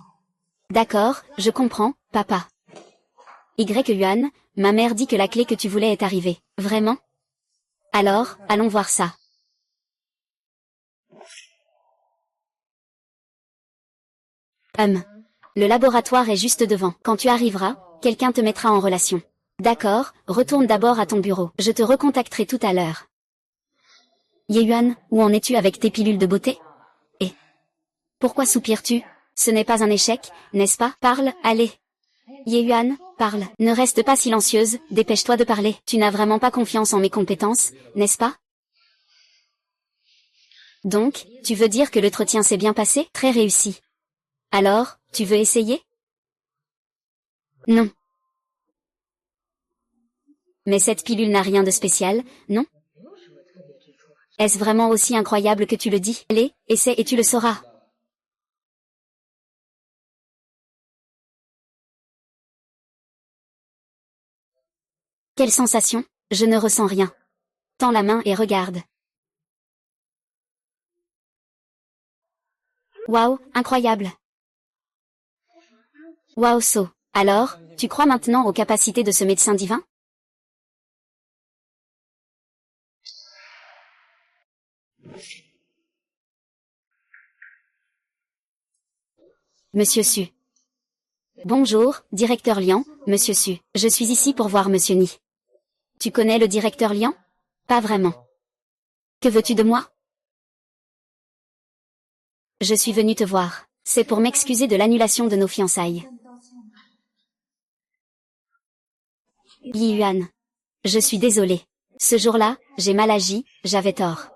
D'accord, je comprends, papa. Yuan, ma mère dit que la clé que tu voulais est arrivée. Vraiment? Alors, allons voir ça. Le laboratoire est juste devant. Quand tu arriveras, quelqu'un te mettra en relation. D'accord, retourne d'abord à ton bureau. Je te recontacterai tout à l'heure. Yuan, où en es-tu avec tes pilules de beauté? Et pourquoi soupires-tu? Ce n'est pas un échec, n'est-ce pas? Parle, allez. Yuan, parle. Ne reste pas silencieuse, dépêche-toi de parler. Tu n'as vraiment pas confiance en mes compétences, n'est-ce pas? Donc, tu veux dire que l'entretien s'est bien passé? Très réussi. Alors, tu veux essayer? Non. Mais cette pilule n'a rien de spécial, non? Est-ce vraiment aussi incroyable que tu le dis? Allez, essaie et tu le sauras. Quelle sensation? Je ne ressens rien. Tends la main et regarde. Waouh, incroyable. Waouh So. Alors, tu crois maintenant aux capacités de ce médecin divin? Monsieur Su. Bonjour, directeur Lian, monsieur Su. Je suis ici pour voir monsieur Ni. Tu connais le directeur Lian? Pas vraiment. Que veux-tu de moi? Je suis venu te voir. C'est pour m'excuser de l'annulation de nos fiançailles. Yi Yuan. Je suis désolé. Ce jour-là, j'ai mal agi, j'avais tort.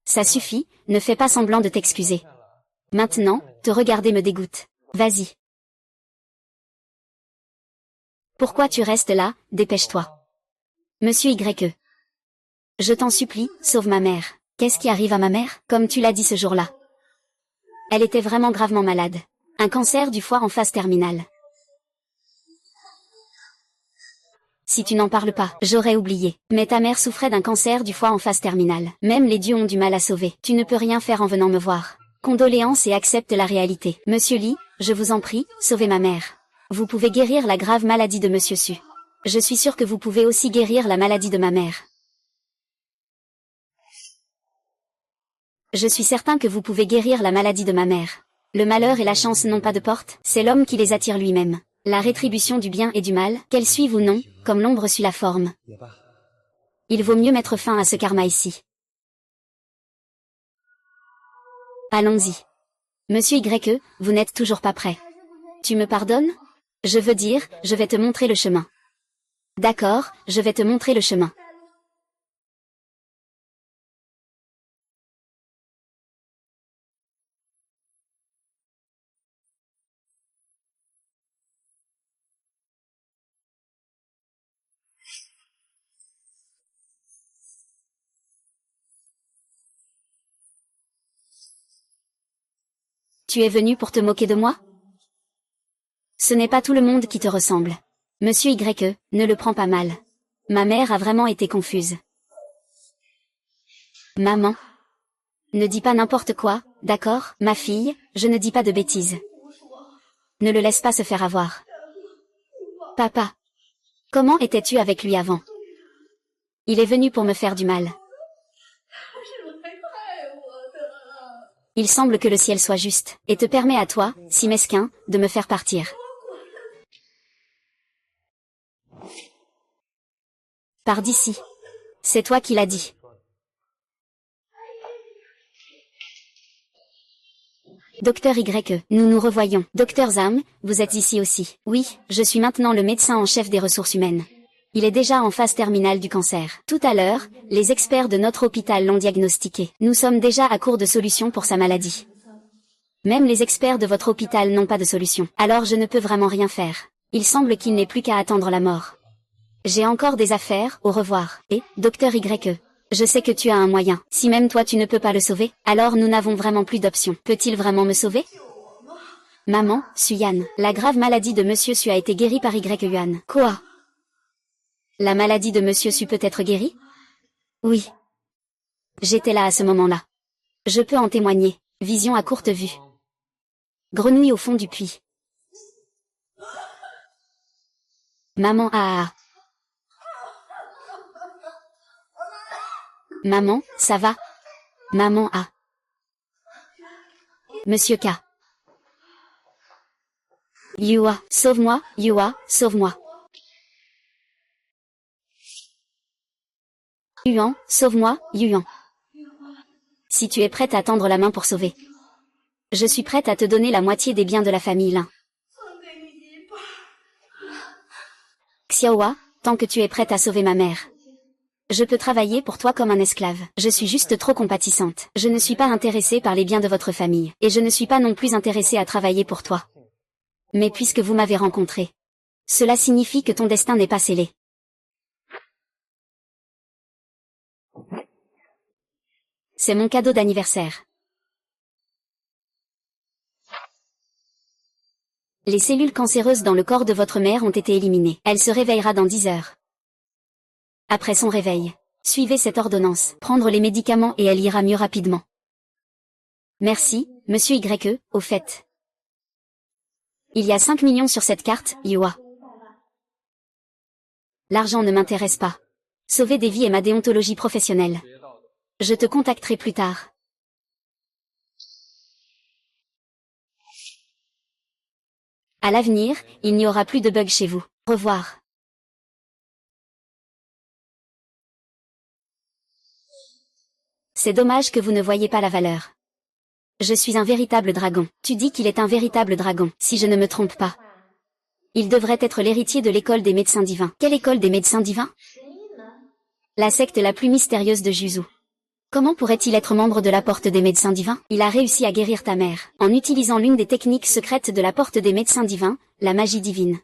Ça suffit, ne fais pas semblant de t'excuser. Maintenant, te regarder me dégoûte. Vas-y. Pourquoi tu restes là? Dépêche-toi. Monsieur Y. Je t'en supplie, sauve ma mère. Qu'est-ce qui arrive à ma mère? Comme tu l'as dit ce jour-là. Elle était vraiment gravement malade. Un cancer du foie en phase terminale. Si tu n'en parles pas, j'aurais oublié. Mais ta mère souffrait d'un cancer du foie en phase terminale. Même les dieux ont du mal à sauver. Tu ne peux rien faire en venant me voir. Condoléances et accepte la réalité. Monsieur Li, je vous en prie, sauvez ma mère. Vous pouvez guérir la grave maladie de Monsieur Su. Je suis sûr que vous pouvez aussi guérir la maladie de ma mère. Je suis certain que vous pouvez guérir la maladie de ma mère. Le malheur et la chance n'ont pas de porte, c'est l'homme qui les attire lui-même. La rétribution du bien et du mal, qu'elle suive ou non, comme l'ombre suit la forme. Il vaut mieux mettre fin à ce karma ici. Allons-y. Monsieur Y, vous n'êtes toujours pas prêt. Tu me pardonnes? Je veux dire, je vais te montrer le chemin. D'accord, je vais te montrer le chemin. Tu es venu pour te moquer de moi? Ce n'est pas tout le monde qui te ressemble. Monsieur Y, ne le prends pas mal. Ma mère a vraiment été confuse. Maman. Ne dis pas n'importe quoi, d'accord, ma fille, je ne dis pas de bêtises. Ne le laisse pas se faire avoir. Papa. Comment étais-tu avec lui avant? Il est venu pour me faire du mal. Il semble que le ciel soit juste, et te permet à toi, si mesquin, de me faire partir. Pars d'ici. C'est toi qui l'as dit. Docteur Y, nous nous revoyons. Docteur Zhang, vous êtes ici aussi. Oui, je suis maintenant le médecin en chef des ressources humaines. Il est déjà en phase terminale du cancer. Tout à l'heure, les experts de notre hôpital l'ont diagnostiqué. Nous sommes déjà à court de solutions pour sa maladie. Même les experts de votre hôpital n'ont pas de solution. Alors je ne peux vraiment rien faire. Il semble qu'il n'ait plus qu'à attendre la mort. J'ai encore des affaires, au revoir. Et, docteur Y, je sais que tu as un moyen. Si même toi tu ne peux pas le sauver, alors nous n'avons vraiment plus d'options. Peut-il vraiment me sauver? Maman, Suyan, la grave maladie de Monsieur Su a été guérie par Y Yuan. Quoi? La maladie de Monsieur Su peut être guérie? Oui. J'étais là à ce moment-là. Je peux en témoigner. Vision à courte vue. Grenouille au fond du puits. Maman ah. Maman, ça va? Maman a. Monsieur K. Yua, sauve-moi, Yua, sauve-moi. Yuan, sauve-moi, Yuan. Si tu es prête à tendre la main pour sauver. Je suis prête à te donner la moitié des biens de la famille Lin. Xiaohua, tant que tu es prête à sauver ma mère. Je peux travailler pour toi comme un esclave. Je suis juste trop compatissante. Je ne suis pas intéressée par les biens de votre famille. Et je ne suis pas non plus intéressée à travailler pour toi. Mais puisque vous m'avez rencontré. Cela signifie que ton destin n'est pas scellé. C'est mon cadeau d'anniversaire. Les cellules cancéreuses dans le corps de votre mère ont été éliminées. Elle se réveillera dans 10 heures. Après son réveil, suivez cette ordonnance. Prendre les médicaments et elle ira mieux rapidement. Merci, monsieur Y, au fait. Il y a 5 millions sur cette carte, Yua. L'argent ne m'intéresse pas. Sauver des vies est ma déontologie professionnelle. Je te contacterai plus tard. À l'avenir, il n'y aura plus de bugs chez vous. Au revoir. C'est dommage que vous ne voyez pas la valeur. Je suis un véritable dragon. Tu dis qu'il est un véritable dragon, si je ne me trompe pas. Il devrait être l'héritier de l'école des médecins divins. Quelle école des médecins divins? La secte la plus mystérieuse de Juzu. Comment pourrait-il être membre de la porte des médecins divins? Il a réussi à guérir ta mère, en utilisant l'une des techniques secrètes de la porte des médecins divins, la magie divine.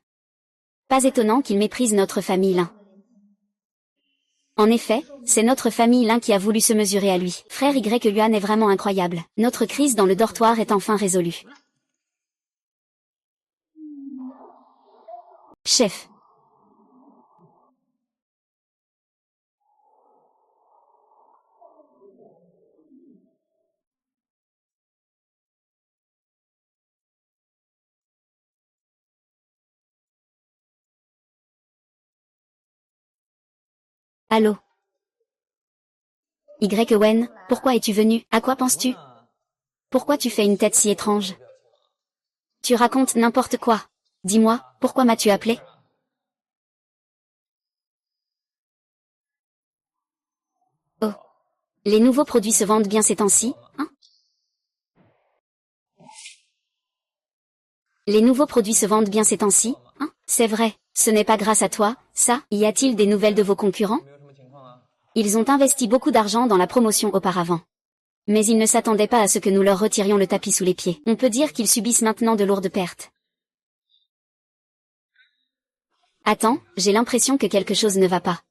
Pas étonnant qu'il méprise notre famille Lin. En effet, c'est notre famille Lin qui a voulu se mesurer à lui. Frère Y Yuan est vraiment incroyable. Notre crise dans le dortoir est enfin résolue. Chef. Allô? Y-Wen, pourquoi es-tu venu? À quoi penses-tu? Pourquoi tu fais une tête si étrange? Tu racontes n'importe quoi. Dis-moi, pourquoi m'as-tu appelé? Oh. Les nouveaux produits se vendent bien ces temps-ci, hein? Les nouveaux produits se vendent bien ces temps-ci, hein? C'est vrai, ce n'est pas grâce à toi, ça. Y a-t-il des nouvelles de vos concurrents? Ils ont investi beaucoup d'argent dans la promotion auparavant. Mais ils ne s'attendaient pas à ce que nous leur retirions le tapis sous les pieds. On peut dire qu'ils subissent maintenant de lourdes pertes. Attends, j'ai l'impression que quelque chose ne va pas.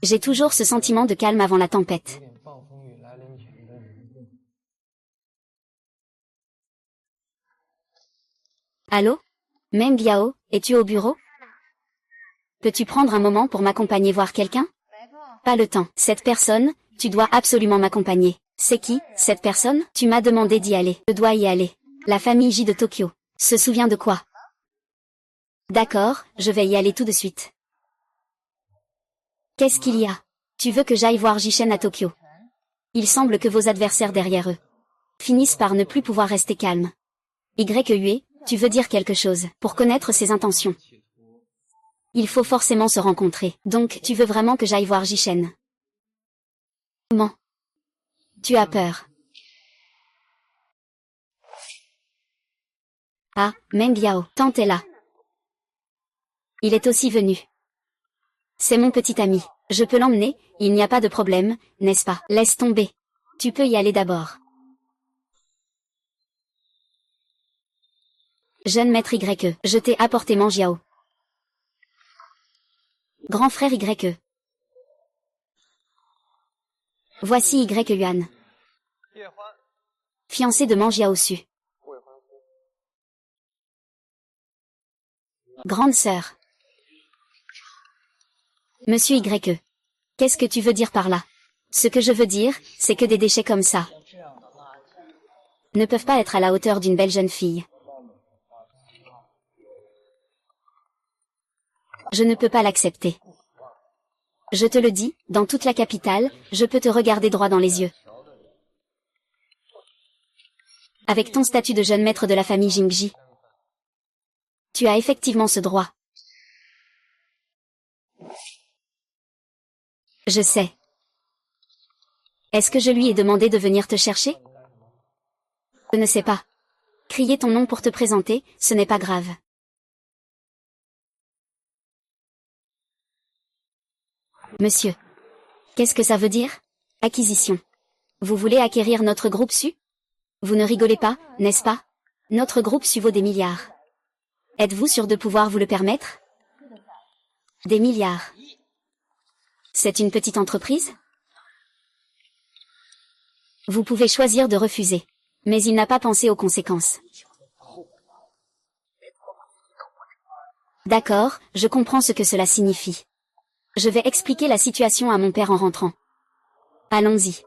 J'ai toujours ce sentiment de calme avant la tempête. Allô? Meng Yao, es-tu au bureau? Peux-tu prendre un moment pour m'accompagner voir quelqu'un? Pas le temps. Cette personne, tu dois absolument m'accompagner. C'est qui, cette personne? Tu m'as demandé d'y aller. Je dois y aller. La famille J de Tokyo. Se souvient de quoi? D'accord, je vais y aller tout de suite. Qu'est-ce qu'il y a? Tu veux que j'aille voir Jishen à Tokyo? Il semble que vos adversaires derrière eux finissent par ne plus pouvoir rester calmes. Y-Ue, tu veux dire quelque chose? Pour connaître ses intentions, il faut forcément se rencontrer. Donc, tu veux vraiment que j'aille voir Jishen? Comment? Tu as peur? Ah, Meng Yao, Tante est là. Il est aussi venu. C'est mon petit ami. Je peux l'emmener, il n'y a pas de problème, n'est-ce pas? Laisse tomber. Tu peux y aller d'abord. Jeune maître Y, je t'ai apporté Mangiao. Grand frère Y. Voici Y Yuan. Fiancé de Mangiao Su. Grande sœur. Monsieur Y. Qu'est-ce que tu veux dire par là? Ce que je veux dire, c'est que des déchets comme ça ne peuvent pas être à la hauteur d'une belle jeune fille. Je ne peux pas l'accepter. Je te le dis, dans toute la capitale, je peux te regarder droit dans les yeux. Avec ton statut de jeune maître de la famille Jingji, tu as effectivement ce droit. Je sais. Est-ce que je lui ai demandé de venir te chercher? Je ne sais pas. Crier ton nom pour te présenter, ce n'est pas grave. Monsieur. Qu'est-ce que ça veut dire? Acquisition. Vous voulez acquérir notre groupe Su? Vous ne rigolez pas, n'est-ce pas? Notre groupe Su vaut des milliards. Êtes-vous sûr de pouvoir vous le permettre? Des milliards. C'est une petite entreprise? Vous pouvez choisir de refuser. Mais il n'a pas pensé aux conséquences. D'accord, je comprends ce que cela signifie. Je vais expliquer la situation à mon père en rentrant. Allons-y.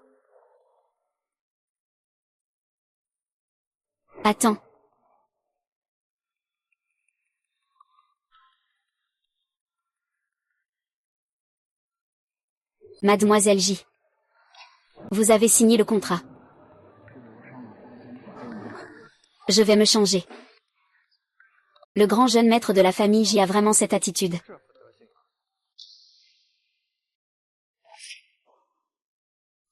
Attends. Mademoiselle J. Vous avez signé le contrat. Je vais me changer. Le grand jeune maître de la famille J a vraiment cette attitude.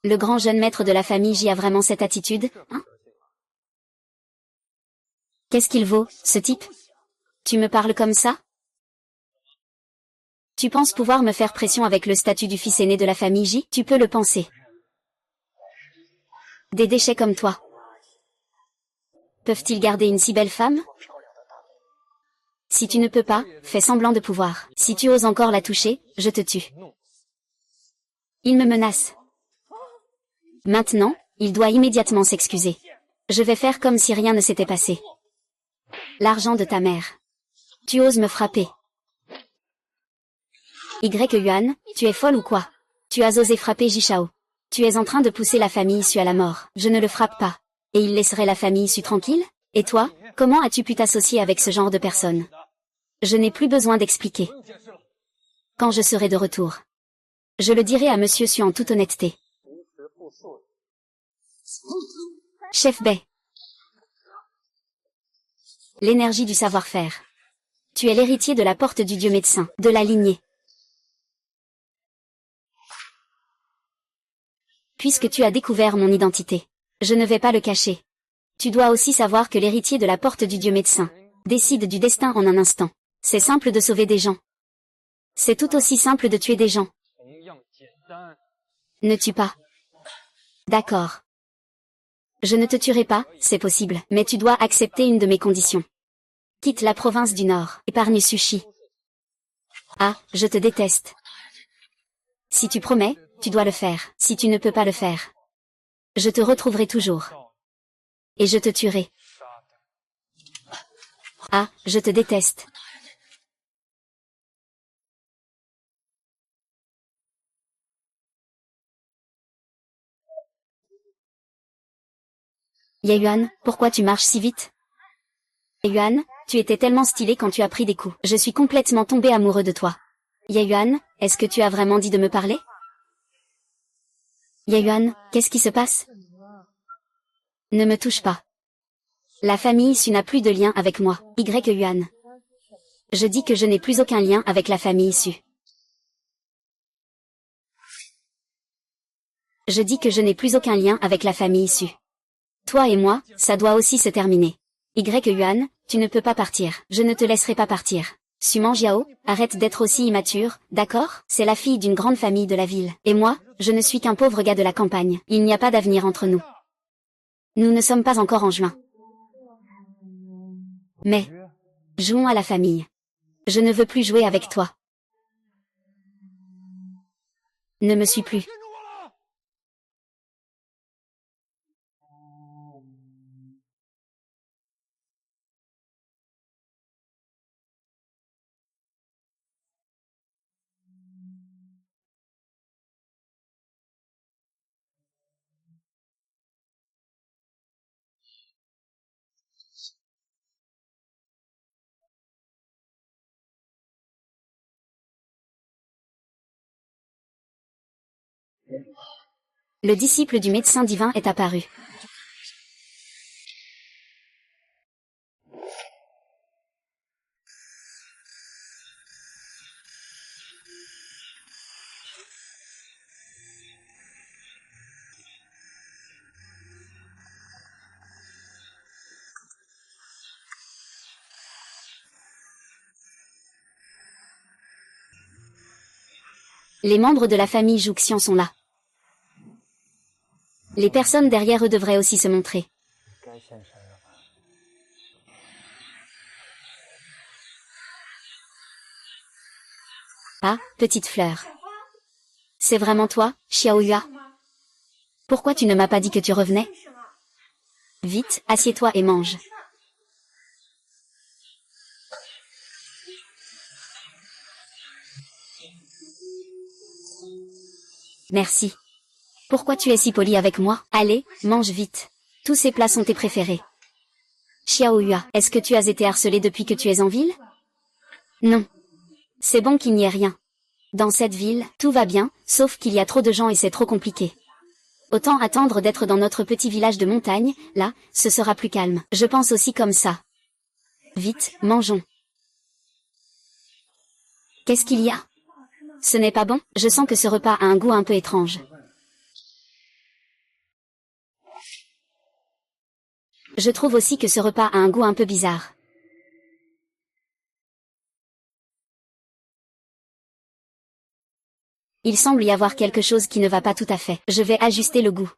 Le grand jeune maître de la famille J a vraiment cette attitude, hein? Qu'est-ce qu'il vaut, ce type? Tu me parles comme ça? Tu penses pouvoir me faire pression avec le statut du fils aîné de la famille J? Tu peux le penser. Des déchets comme toi. Peuvent-ils garder une si belle femme? Si tu ne peux pas, fais semblant de pouvoir. Si tu oses encore la toucher, je te tue. Il me menace. Maintenant, il doit immédiatement s'excuser. Je vais faire comme si rien ne s'était passé. L'argent de ta mère. Tu oses me frapper. Yuan, tu es folle ou quoi? Tu as osé frapper Jishao. Tu es en train de pousser la famille issue à la mort. Je ne le frappe pas. Et il laisserait la famille issue tranquille? Et toi, comment as-tu pu t'associer avec ce genre de personne? Je n'ai plus besoin d'expliquer. Quand je serai de retour, je le dirai à Monsieur Su en toute honnêteté. Chef Bei. L'énergie du savoir-faire. Tu es l'héritier de la porte du dieu médecin, de la lignée. Puisque tu as découvert mon identité, je ne vais pas le cacher. Tu dois aussi savoir que l'héritier de la porte du dieu médecin décide du destin en un instant. C'est simple de sauver des gens. C'est tout aussi simple de tuer des gens. Ne tue pas. D'accord. Je ne te tuerai pas, c'est possible, mais tu dois accepter une de mes conditions. Quitte la province du Nord, épargne Sushi. Ah, je te déteste. Si tu promets, tu dois le faire. Si tu ne peux pas le faire, je te retrouverai toujours. Et je te tuerai. Ah, je te déteste. Yuan, pourquoi tu marches si vite? Yuan, tu étais tellement stylé quand tu as pris des coups. Je suis complètement tombé amoureux de toi. Yuan, est-ce que tu as vraiment dit de me parler? Yuan, qu'est-ce qui se passe? Ne me touche pas. La famille Su n'a plus de lien avec moi. Yuan. Je dis que je n'ai plus aucun lien avec la famille Su. Je dis que je n'ai plus aucun lien avec la famille Su. Toi et moi, ça doit aussi se terminer. Yuan, tu ne peux pas partir. Je ne te laisserai pas partir. Su Manjiao, arrête d'être aussi immature, d'accord? C'est la fille d'une grande famille de la ville. Et moi, je ne suis qu'un pauvre gars de la campagne. Il n'y a pas d'avenir entre nous. Nous ne sommes pas encore en juin. Mais, jouons à la famille. Je ne veux plus jouer avec toi. Ne me suis plus. Le disciple du médecin divin est apparu. Les membres de la famille Jouxian sont là. Les personnes derrière eux devraient aussi se montrer. Ah, petite fleur. C'est vraiment toi, Xiaoyua? Pourquoi tu ne m'as pas dit que tu revenais? Vite, assieds-toi et mange. Merci. Pourquoi tu es si poli avec moi? Allez, mange vite. Tous ces plats sont tes préférés. Xiaoyua, est-ce que tu as été harcelé depuis que tu es en ville? Non. C'est bon qu'il n'y ait rien. Dans cette ville, tout va bien, sauf qu'il y a trop de gens et c'est trop compliqué. Autant attendre d'être dans notre petit village de montagne, là, ce sera plus calme. Je pense aussi comme ça. Vite, mangeons. Qu'est-ce qu'il y a? Ce n'est pas bon, je sens que ce repas a un goût un peu étrange. Je trouve aussi que ce repas a un goût un peu bizarre. Il semble y avoir quelque chose qui ne va pas tout à fait. Je vais ajuster le goût.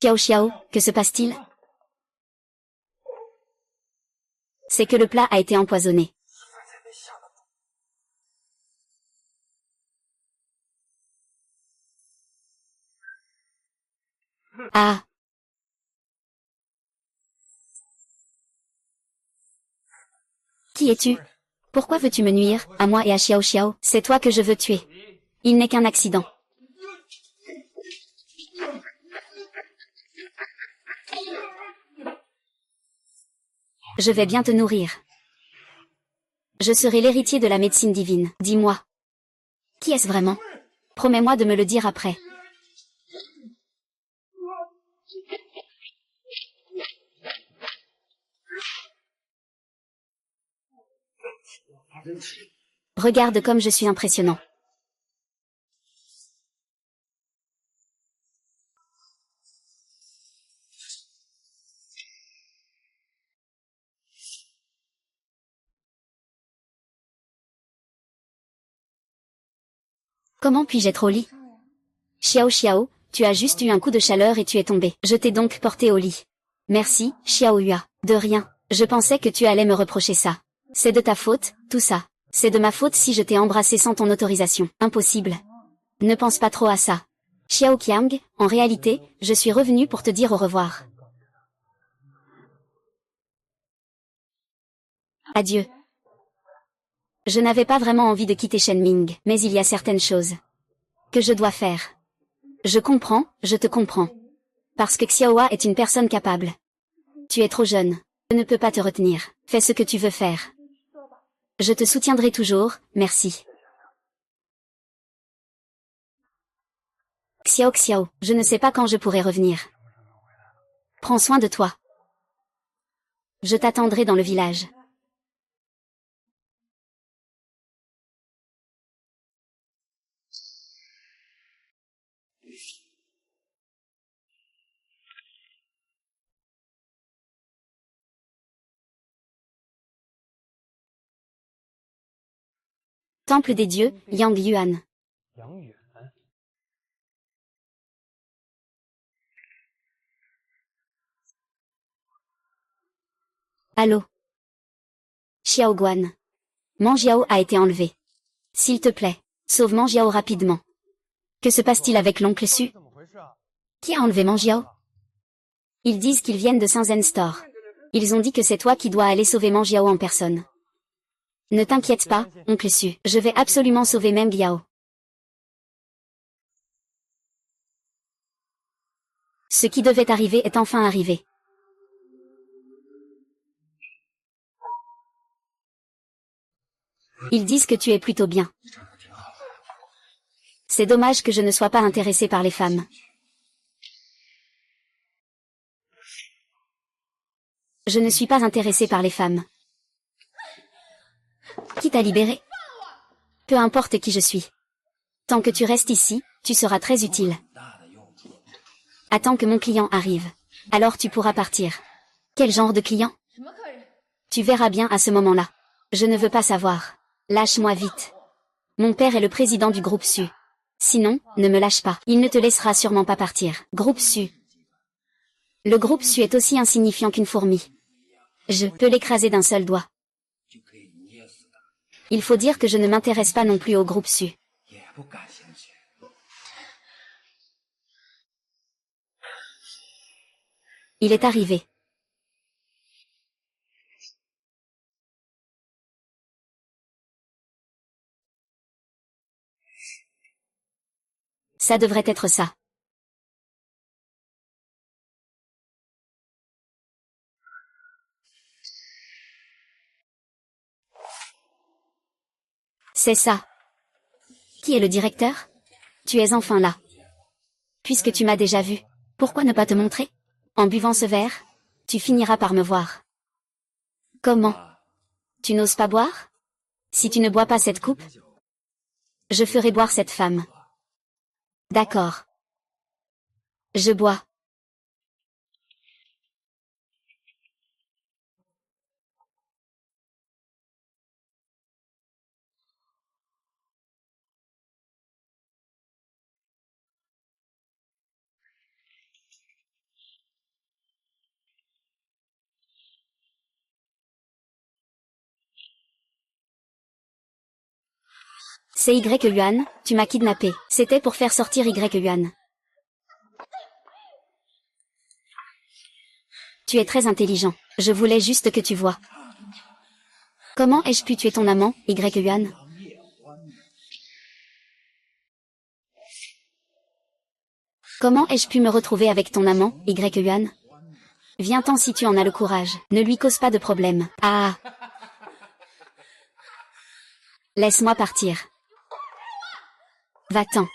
Xiao Xiao, que se passe-t-il? C'est que le plat a été empoisonné. Ah! Qui es-tu? Pourquoi veux-tu me nuire, à moi et à Xiao Xiao? C'est toi que je veux tuer. Il n'est qu'un accident. Je vais bien te nourrir. Je serai l'héritier de la médecine divine. Dis-moi. Qui est-ce vraiment? Promets-moi de me le dire après. Regarde comme je suis impressionnant. Comment puis-je être au lit? Xiao Xiao, tu as juste eu un coup de chaleur et tu es tombé. Je t'ai donc porté au lit. Merci, Xiao Hua. De rien. Je pensais que tu allais me reprocher ça. C'est de ta faute, tout ça. C'est de ma faute si je t'ai embrassé sans ton autorisation. Impossible. Ne pense pas trop à ça. Xiao Qiang, en réalité, je suis revenu pour te dire au revoir. Adieu. Je n'avais pas vraiment envie de quitter Shenming, mais il y a certaines choses que je dois faire. Je comprends, je te comprends. Parce que Xiaohua est une personne capable. Tu es trop jeune. Je ne peux pas te retenir. Fais ce que tu veux faire. Je te soutiendrai toujours, merci. Xiao Xiao, je ne sais pas quand je pourrai revenir. Prends soin de toi. Je t'attendrai dans le village. Temple des dieux, Yang Yuan. Allô? Xiao Guan. Manjiao a été enlevé. S'il te plaît, sauve Manjiao rapidement. Que se passe-t-il avec l'oncle Su? Qui a enlevé Manjiao? Ils disent qu'ils viennent de Shenzhen Store. Ils ont dit que c'est toi qui dois aller sauver Manjiao en personne. Ne t'inquiète pas, oncle Su. Je vais absolument sauver Meng Yao. Ce qui devait arriver est enfin arrivé. Ils disent que tu es plutôt bien. C'est dommage que je ne sois pas intéressé par les femmes. Je ne suis pas intéressé par les femmes. Qui t'a libéré? Peu importe qui je suis. Tant que tu restes ici, tu seras très utile. Attends que mon client arrive. Alors tu pourras partir. Quel genre de client? Tu verras bien à ce moment-là. Je ne veux pas savoir. Lâche-moi vite. Mon père est le président du groupe Su. Sinon, ne me lâche pas. Il ne te laissera sûrement pas partir. Groupe Su. Le groupe Su est aussi insignifiant qu'une fourmi. Je peux l'écraser d'un seul doigt. Il faut dire que je ne m'intéresse pas non plus au groupe Su. Il est arrivé. Ça devrait être ça. C'est ça. Qui est le directeur? Tu es enfin là. Puisque tu m'as déjà vu, pourquoi ne pas te montrer? En buvant ce verre, tu finiras par me voir. Comment? Tu n'oses pas boire? Si tu ne bois pas cette coupe, je ferai boire cette femme. D'accord. Je bois. C'est Y Yuan, tu m'as kidnappé. C'était pour faire sortir Y Yuan. Tu es très intelligent. Je voulais juste que tu vois. Comment ai-je pu tuer ton amant, Y Yuan? Comment ai-je pu me retrouver avec ton amant, Y Yuan? Viens-t'en si tu en as le courage. Ne lui cause pas de problème. Ah! Laisse-moi partir. Va-t'en.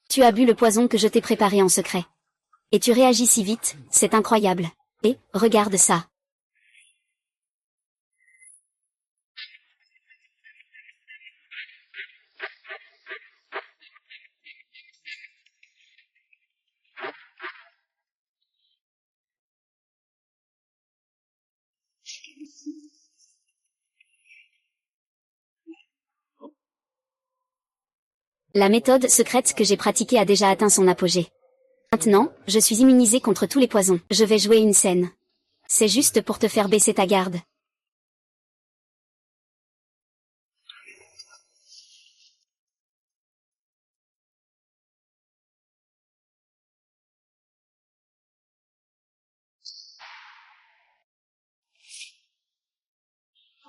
Tu as bu le poison que je t'ai préparé en secret. Et tu réagis si vite, c'est incroyable. Et, regarde ça. La méthode secrète que j'ai pratiquée a déjà atteint son apogée. Maintenant, je suis immunisée contre tous les poisons. Je vais jouer une scène. C'est juste pour te faire baisser ta garde.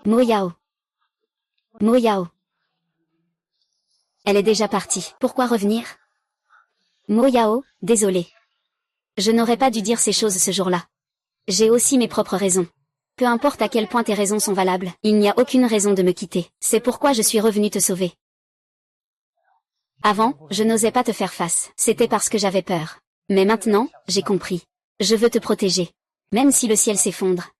Mo Yao. Mo Yao. Elle est déjà partie. Pourquoi revenir? Mo Yao, désolé. Je n'aurais pas dû dire ces choses ce jour-là. J'ai aussi mes propres raisons. Peu importe à quel point tes raisons sont valables, il n'y a aucune raison de me quitter. C'est pourquoi je suis revenu te sauver. Avant, je n'osais pas te faire face. C'était parce que j'avais peur. Mais maintenant, j'ai compris. Je veux te protéger. Même si le ciel s'effondre.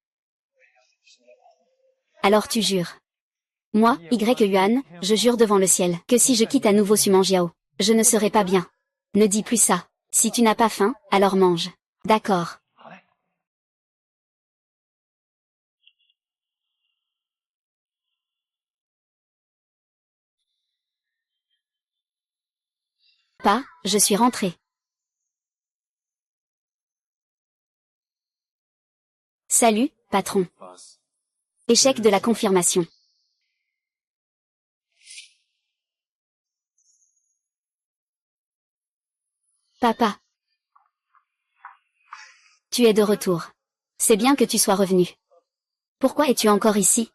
Alors tu jures. Moi, Y Yuan, je jure devant le ciel, que si je quitte à nouveau Sumanjiao, je ne serai pas bien. Ne dis plus ça. Si tu n'as pas faim, alors mange. D'accord. Pas, je suis rentré. Salut, patron. Échec de la confirmation. Papa. Tu es de retour. C'est bien que tu sois revenu. Pourquoi es-tu encore ici?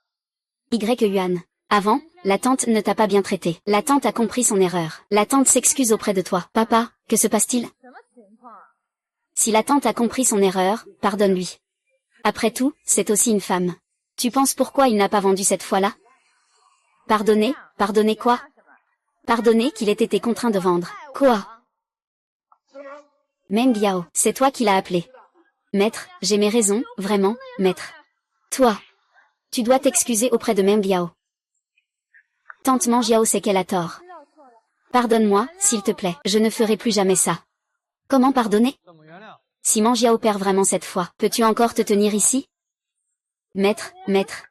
Y Yuan. Avant, la tante ne t'a pas bien traité. La tante a compris son erreur. La tante s'excuse auprès de toi. Papa, que se passe-t-il? Si la tante a compris son erreur, pardonne-lui. Après tout, c'est aussi une femme. Tu penses pourquoi il n'a pas vendu cette fois-là? Pardonner? Pardonner quoi? Pardonner qu'il ait été contraint de vendre. Quoi? Meng Yao, c'est toi qui l'as appelé. Maître, j'ai mes raisons, vraiment, maître. Toi. Tu dois t'excuser auprès de Meng Yao. Tante Meng Yao sait qu'elle a tort. Pardonne-moi, s'il te plaît, je ne ferai plus jamais ça. Comment pardonner? Si Meng Yao perd vraiment cette fois, peux-tu encore te tenir ici? Maître, maître.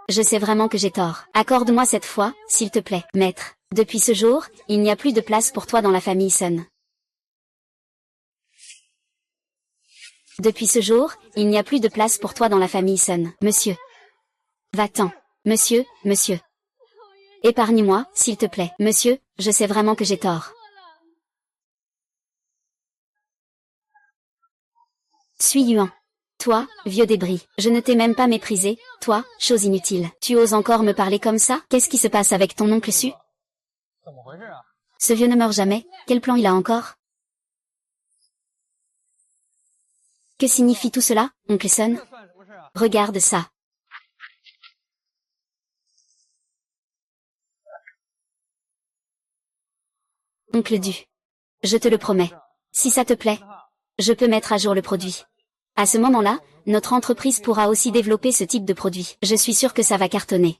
Je sais vraiment que j'ai tort. Accorde-moi cette fois, s'il te plaît, maître. Depuis ce jour, il n'y a plus de place pour toi dans la famille Sun. Depuis ce jour, il n'y a plus de place pour toi dans la famille Sun, monsieur. Va-t'en. Monsieur, monsieur. Épargne-moi, s'il te plaît. Monsieur, je sais vraiment que j'ai tort. Suis Yuan. Toi, vieux débris, je ne t'ai même pas méprisé, toi, chose inutile. Tu oses encore me parler comme ça? Qu'est-ce qui se passe avec ton oncle Su? Ce vieux ne meurt jamais, quel plan il a encore? Que signifie tout cela, oncle Sun? Regarde ça. Oncle Du. Je te le promets. Si ça te plaît, je peux mettre à jour le produit. À ce moment-là, notre entreprise pourra aussi développer ce type de produit. Je suis sûre que ça va cartonner.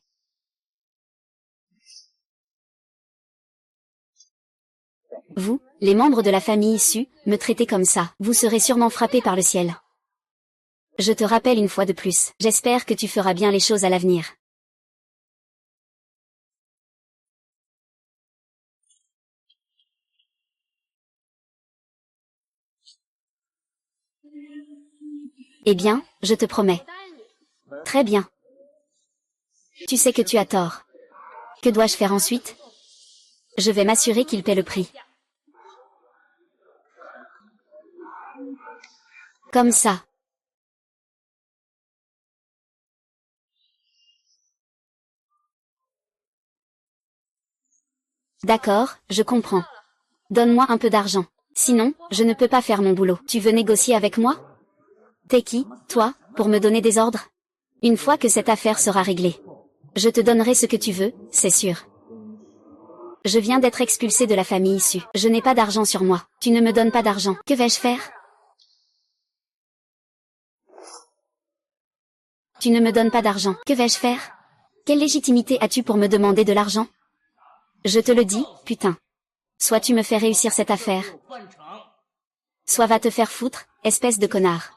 Vous, les membres de la famille issue, me traitez comme ça, vous serez sûrement frappés par le ciel. Je te rappelle une fois de plus, j'espère que tu feras bien les choses à l'avenir. Eh bien, je te promets. Très bien. Tu sais que tu as tort. Que dois-je faire ensuite? Je vais m'assurer qu'il paie le prix. Comme ça. D'accord, je comprends. Donne-moi un peu d'argent. Sinon, je ne peux pas faire mon boulot. Tu veux négocier avec moi? T'es qui, toi, pour me donner des ordres? Une fois que cette affaire sera réglée, je te donnerai ce que tu veux, c'est sûr. Je viens d'être expulsée de la famille issue. Je n'ai pas d'argent sur moi. Tu ne me donnes pas d'argent. Que vais-je faire? Tu ne me donnes pas d'argent. Que vais-je faire? Quelle légitimité as-tu pour me demander de l'argent? Je te le dis, putain. Soit tu me fais réussir cette affaire. Soit va te faire foutre, espèce de connard.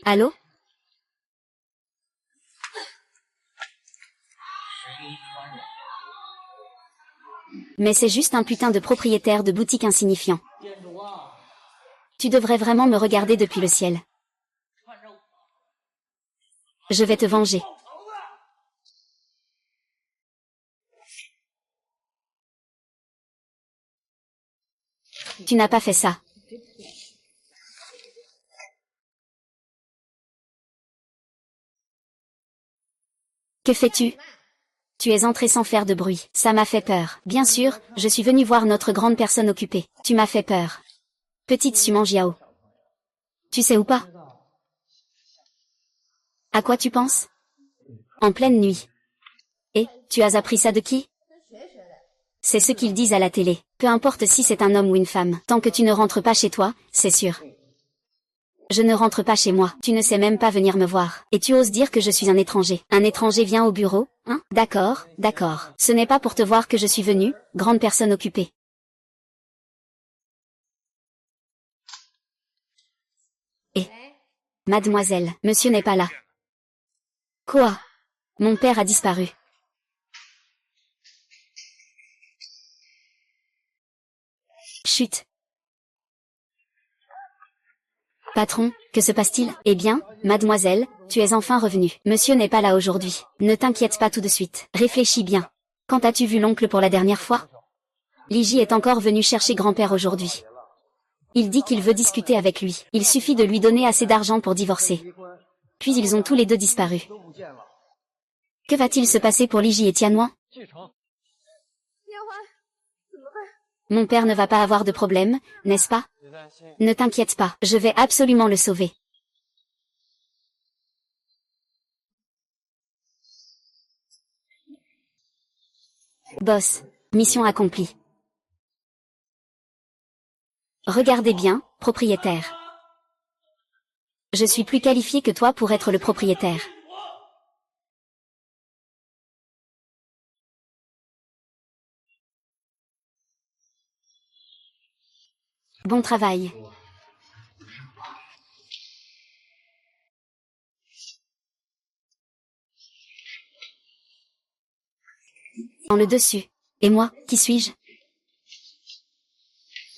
Allô? Mais c'est juste un putain de propriétaire de boutique insignifiant. Tu devrais vraiment me regarder depuis le ciel. Je vais te venger. Tu n'as pas fait ça. Que fais-tu? Tu es entré sans faire de bruit. Ça m'a fait peur. Bien sûr, je suis venu voir notre grande personne occupée. Tu m'as fait peur. Petite Suman Jiao. Tu sais ou pas? À quoi tu penses? En pleine nuit. Et, tu as appris ça de qui? C'est ce qu'ils disent à la télé. Peu importe si c'est un homme ou une femme. Tant que tu ne rentres pas chez toi, c'est sûr. Je ne rentre pas chez moi. Tu ne sais même pas venir me voir. Et tu oses dire que je suis un étranger. Un étranger vient au bureau, hein? D'accord, d'accord. Ce n'est pas pour te voir que je suis venu, grande personne occupée. Et, mademoiselle, monsieur n'est pas là. Quoi? Mon père a disparu. Chut. Patron, que se passe-t-il? Eh bien, mademoiselle, tu es enfin revenue. Monsieur n'est pas là aujourd'hui. Ne t'inquiète pas tout de suite. Réfléchis bien. Quand as-tu vu l'oncle pour la dernière fois? Ligi est encore venu chercher grand-père aujourd'hui. Il dit qu'il veut discuter avec lui. Il suffit de lui donner assez d'argent pour divorcer. Puis ils ont tous les deux disparu. Que va-t-il se passer pour Ligi et Tianwan? Mon père ne va pas avoir de problème, n'est-ce pas? Ne t'inquiète pas, je vais absolument le sauver. Boss, mission accomplie. Regardez bien, propriétaire. Je suis plus qualifié que toi pour être le propriétaire. Bon travail. En le dessus. Et moi, qui suis-je?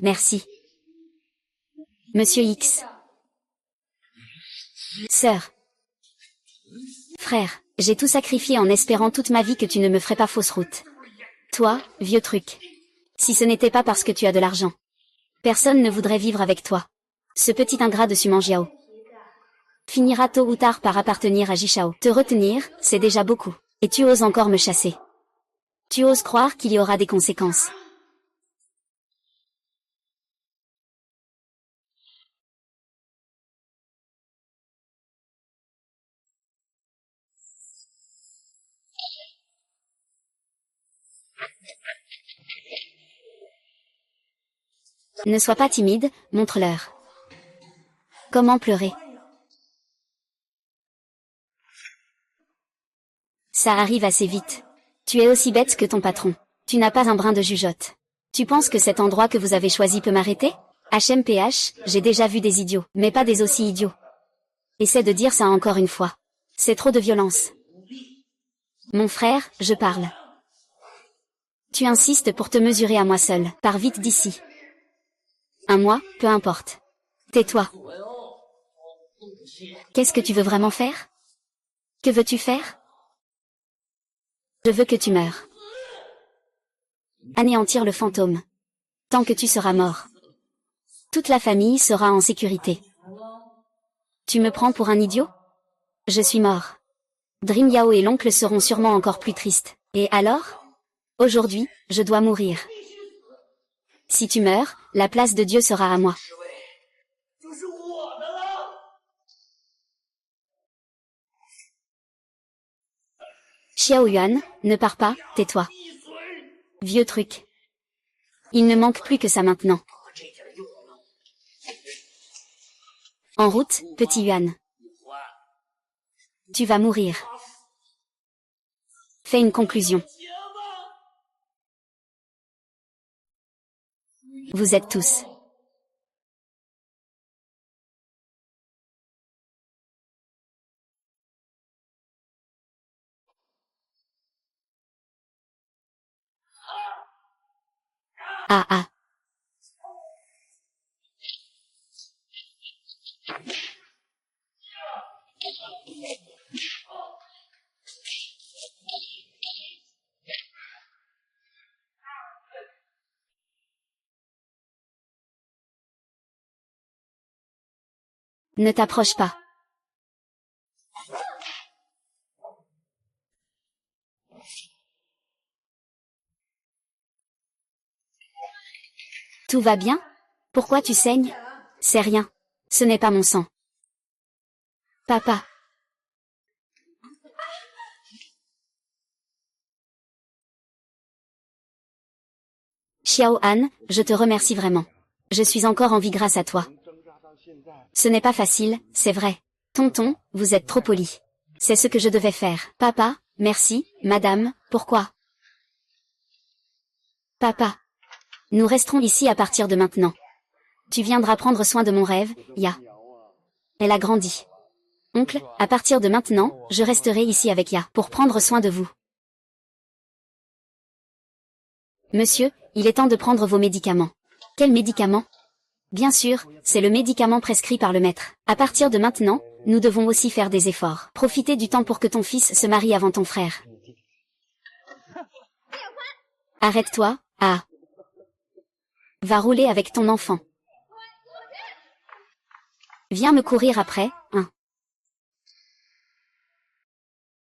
Merci. Monsieur X. Sœur. Frère, j'ai tout sacrifié en espérant toute ma vie que tu ne me ferais pas fausse route. Toi, vieux truc. Si ce n'était pas parce que tu as de l'argent. Personne ne voudrait vivre avec toi. Ce petit ingrat de Suman Jiao finira tôt ou tard par appartenir à Jishao. Te retenir, c'est déjà beaucoup. Et tu oses encore me chasser. Tu oses croire qu'il y aura des conséquences. Ne sois pas timide, montre-leur. Comment pleurer? Ça arrive assez vite. Tu es aussi bête que ton patron. Tu n'as pas un brin de jugeote. Tu penses que cet endroit que vous avez choisi peut m'arrêter? HMPH, j'ai déjà vu des idiots, mais pas des aussi idiots. Essaie de dire ça encore une fois. C'est trop de violence. Mon frère, je parle. Tu insistes pour te mesurer à moi seul. Pars vite d'ici. Un mois, peu importe. Tais-toi. Qu'est-ce que tu veux vraiment faire? Que veux-tu faire? Je veux que tu meurs. Anéantir le fantôme. Tant que tu seras mort. Toute la famille sera en sécurité. Tu me prends pour un idiot? Je suis mort. Dream Yao et l'oncle seront sûrement encore plus tristes. Et alors? Aujourd'hui, je dois mourir. Si tu meurs, la place de Dieu sera à moi. Xiao Yuan, ne pars pas, tais-toi. Vieux truc. Il ne manque plus que ça maintenant. En route, petit Yuan. Tu vas mourir. Fais une conclusion. Vous êtes tous. Ah ah. Ne t'approche pas. Tout va bien? Pourquoi tu saignes? C'est rien. Ce n'est pas mon sang. Papa. Xiao Han, je te remercie vraiment. Je suis encore en vie grâce à toi. Ce n'est pas facile, c'est vrai. Tonton, vous êtes trop poli. C'est ce que je devais faire. Papa, merci, madame, pourquoi? Papa. Nous resterons ici à partir de maintenant. Tu viendras prendre soin de mon rêve, Ya. Elle a grandi. Oncle, à partir de maintenant, je resterai ici avec Ya pour prendre soin de vous. Monsieur, il est temps de prendre vos médicaments. Quels médicaments? Bien sûr, c'est le médicament prescrit par le maître. À partir de maintenant, nous devons aussi faire des efforts. Profitez du temps pour que ton fils se marie avant ton frère. Arrête-toi, ah. Va rouler avec ton enfant. Viens me courir après, hein.